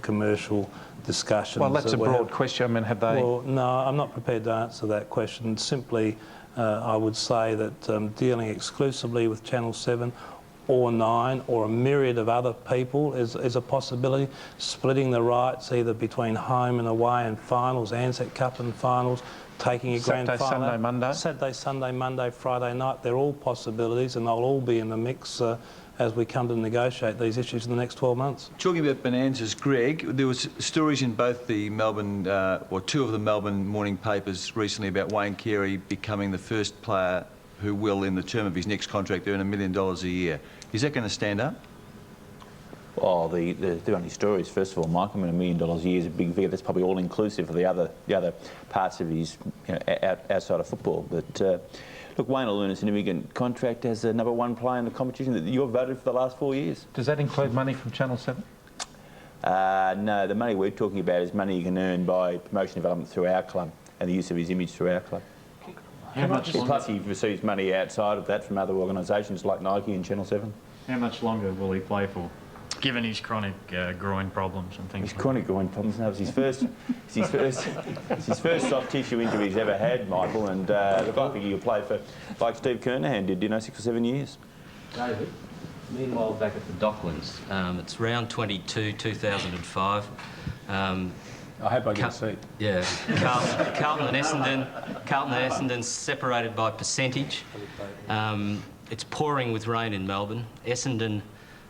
commercial discussions. Well, that's a broad question. I mean, have they... Well, no, I'm not prepared to answer that question. Simply, I would say that dealing exclusively with Channel 7 or 9 or a myriad of other people is a possibility. Splitting the rights either between home and away and finals, Anzac Cup and finals, taking a grand final. Saturday, Sunday, Monday? Saturday, Sunday, Monday, Friday night. They're all possibilities, and they'll all be in the mix as we come to negotiate these issues in the next 12 months. Talking about bonanzas, Greg, there was stories in both the Melbourne, or two of the Melbourne morning papers recently about Wayne Carey becoming the first player who will, in the term of his next contract, earn $1 million a year. Is that going to stand up? Well, the only stories, first of all, Mike, I mean, $1 million a year is a big figure. That's probably all inclusive of the other parts of his, outside of football. But look, Wayne will earn a significant contract as the #1 player in the competition that you've voted for the last 4 years. Does that include money from Channel 7? No, the money we're talking about is money you can earn by promotion development through our club and the use of his image through our club. How much Plus he receives money outside of that from other organisations like Nike and Channel 7. How much longer will he play for, given his chronic groin problems and things? His chronic groin problems. No, it's his first soft tissue injury he's ever had, Michael. And look, I think he'll play for, like Steve Kernahan did, 6 or 7 years. David, meanwhile back at the Docklands, it's round 22, 2005. I hope I get a seat. Yeah, Carlton and Essendon separated by percentage. It's pouring with rain in Melbourne. Essendon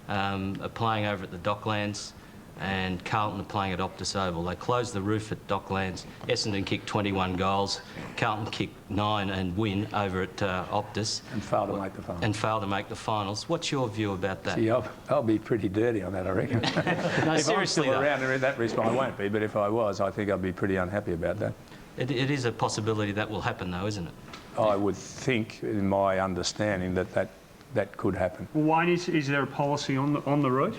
are playing over at the Docklands, and Carlton are playing at Optus Oval. They closed the roof at Docklands. Essendon kicked 21 goals. Carlton kicked 9 and win over at Optus. And failed to make the finals. And failed to make the finals. What's your view about that? See, I'll be pretty dirty on that, I reckon. No, if seriously, I'm still around in that respect, I won't be, but if I was, I think I'd be pretty unhappy about that. It is a possibility that will happen, though, isn't it? I would think, in my understanding, that could happen. Well, Wayne, is there a policy on the roof?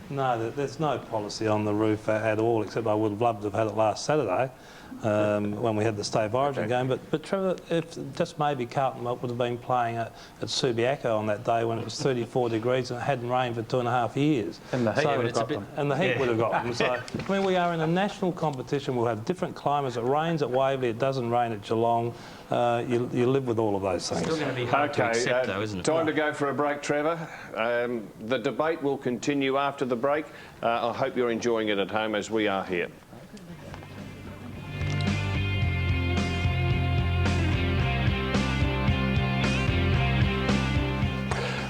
No, there's no policy on the roof at all, except I would have loved to have had it last Saturday when we had the State of Origin game. But Trevor, if just maybe Carlton would have been playing at Subiaco on that day when it was 34 degrees and it hadn't rained for 2.5 years. And the heat would have got them. And the heat would have got them. So, I mean, we are in a national competition. We'll have different climates. It rains at Waverley, it doesn't rain at Geelong. You live with all of those things. Still going to be hard to accept, though, isn't it? Time to go for a break, Trevor. The debate will continue after the break. I hope you're enjoying it at home as we are here.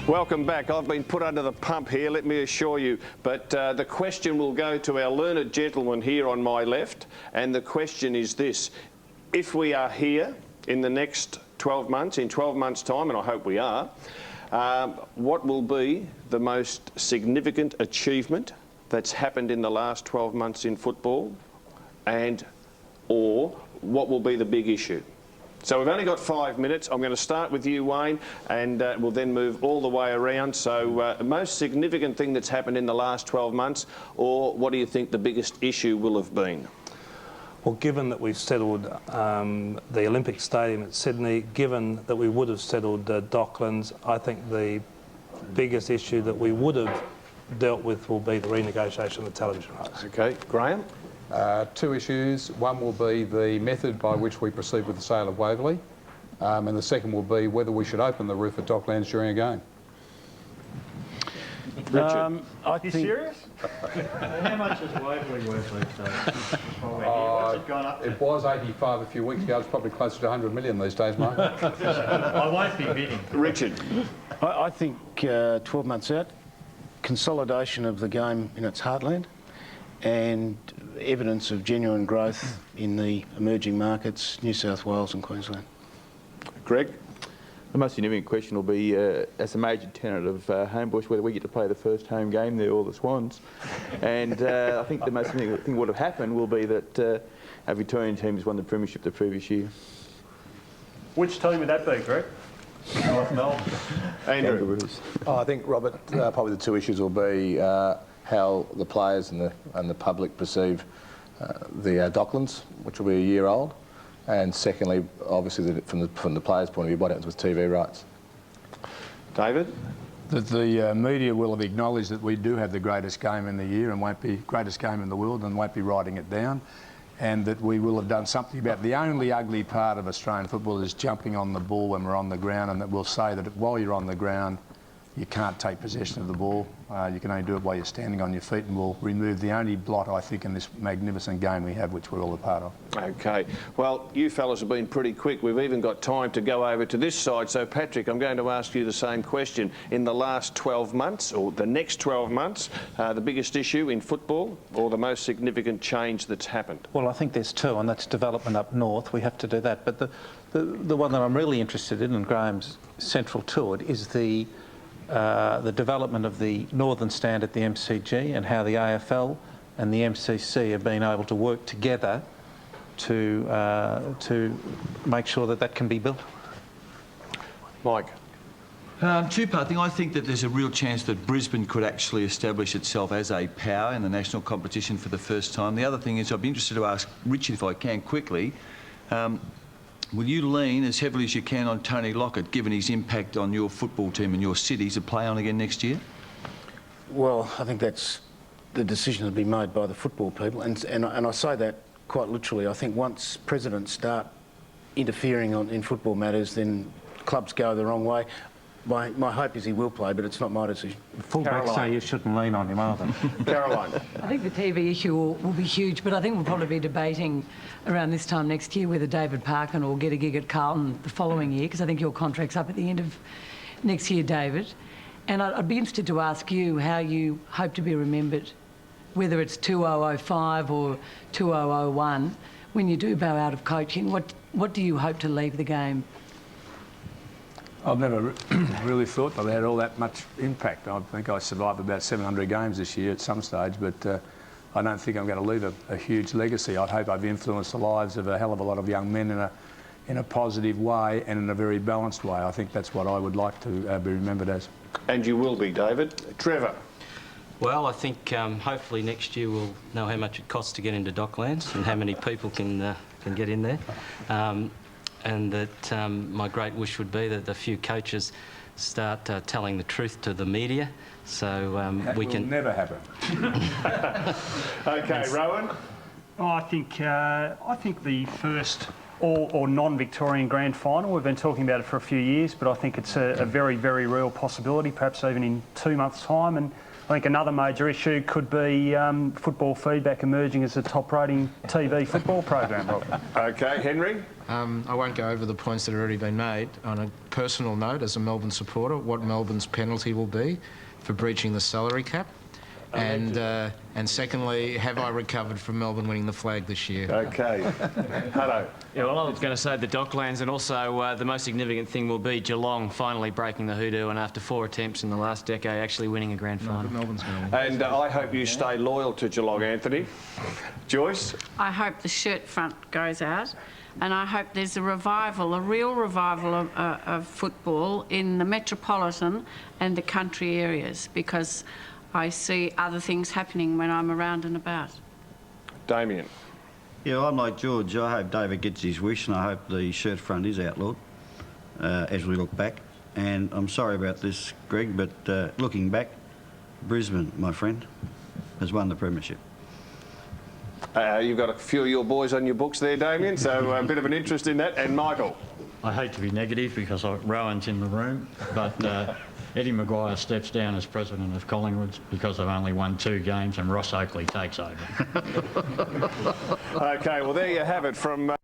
Welcome back. I've been put under the pump here, let me assure you. But the question will go to our learned gentleman here on my left. And the question is this. If we are here in the next 12 months, in 12 months' time, and I hope we are, what will be the most significant achievement that's happened in the last 12 months in football, or what will be the big issue? So we've only got 5 minutes. I'm going to start with you, Wayne, and we'll then move all the way around. So most significant thing that's happened in the last 12 months, or what do you think the biggest issue will have been? Well, given that we've settled the Olympic Stadium at Sydney, given that we would have settled Docklands, I think the biggest issue that we would have dealt with will be the renegotiation of the television rights. Okay, Graeme? 2 issues. One will be the method by which we proceed with the sale of Waverley, and the second will be whether we should open the roof at Docklands during a game. Richard. I You think serious? How much is Waverley worth these days? What's it gone up to? It was 85 a few weeks ago. It's probably closer to 100 million these days, Mike. I won't be bidding. Richard. I think 12 months out, consolidation of the game in its heartland and evidence of genuine growth in the emerging markets, New South Wales and Queensland. Greg. The most significant question will be, as a major tenet of Homebush, whether we get to play the first home game there or the Swans. And I think the most significant thing that would have happened will be that our Victorian team has won the premiership the previous year. Which team would that be, Greg? North Melbourne. Andrew. I think, Robert, probably the two issues will be how the players and the public perceive the Docklands, which will be a year old, and secondly, obviously, from the players' point of view, what happens with TV rights. David? That the media will have acknowledged that we do have the greatest game in the year and won't be greatest game in the world and won't be writing it down, and that we will have done something about the only ugly part of Australian football is jumping on the ball when we're on the ground, and that we'll say that while you're on the ground you can't take possession of the ball. You can only do it while you're standing on your feet, and we'll remove the only blot, I think, in this magnificent game we have, which we're all a part of. Okay. Well, you fellas have been pretty quick. We've even got time to go over to this side. So, Patrick, I'm going to ask you the same question. In the last 12 months, or the next 12 months, the biggest issue in football or the most significant change that's happened? Well, I think there's two, and that's development up north. We have to do that. But the one that I'm really interested in, and Graeme's central to it, is the development of the northern stand at the MCG and how the AFL and the MCC have been able to work together to make sure that that can be built. Mike? Two-part thing. I think that there's a real chance that Brisbane could actually establish itself as a power in the national competition for the first time. The other thing is I'd be interested to ask Richard, if I can, quickly, will you lean as heavily as you can on Tony Lockett, given his impact on your football team and your city, to play on again next year? Well, I think that's the decision to be made by the football people, and I say that quite literally. I think once presidents start interfering in football matters, then clubs go the wrong way. My hope is he will play, but it's not my decision. Fullbacks say you shouldn't lean on him either. Caroline. I think the TV issue will be huge, but I think we'll probably be debating around this time next year whether David Parkin will get a gig at Carlton the following year, because I think your contract's up at the end of next year, David. And I'd be interested to ask you how you hope to be remembered, whether it's 2005 or 2001. When you do bow out of coaching, what do you hope to leave the game? I've never really thought that I had all that much impact. I think I survived about 700 games this year at some stage, but I don't think I'm going to leave a huge legacy. I hope I've influenced the lives of a hell of a lot of young men in a positive way and in a very balanced way. I think that's what I would like to be remembered as. And you will be, David. Trevor? Well, I think hopefully next year we'll know how much it costs to get into Docklands and how many people can get in there. And that my great wish would be that a few coaches start telling the truth to the media, so that we will can... never happen. Okay, Rohan? Oh, I think the first all or non-Victorian grand final, we've been talking about it for a few years, but I think it's a very, very real possibility, perhaps even in 2 months' time. And I think another major issue could be football feedback emerging as a top-rating TV football program, Rob. Okay, Henry? I won't go over the points that have already been made. On a personal note, as a Melbourne supporter, what Melbourne's penalty will be for breaching the salary cap. And secondly, have I recovered from Melbourne winning the flag this year? Okay. Hello. Yeah, well, I was going to say the Docklands, and also the most significant thing will be Geelong finally breaking the hoodoo, and after 4 attempts in the last decade, actually winning a grand final. And I hope you stay loyal to Geelong, Anthony. Joyce? I hope the shirt front goes out, and I hope there's a revival, a real revival of football in the metropolitan and the country areas, because I see other things happening when I'm around and about. Damien? Yeah, I'm like George. I hope David gets his wish, and I hope the shirt front is outlawed as we look back. And I'm sorry about this, Greg, but looking back, Brisbane, my friend, has won the premiership. You've got a few of your boys on your books there, Damien, so a bit of an interest in that. And Michael? I hate to be negative because Rohan's in the room, but Eddie Maguire steps down as president of Collingwood because they've only won 2 games and Ross Oakley takes over. OK, well, there you have it from...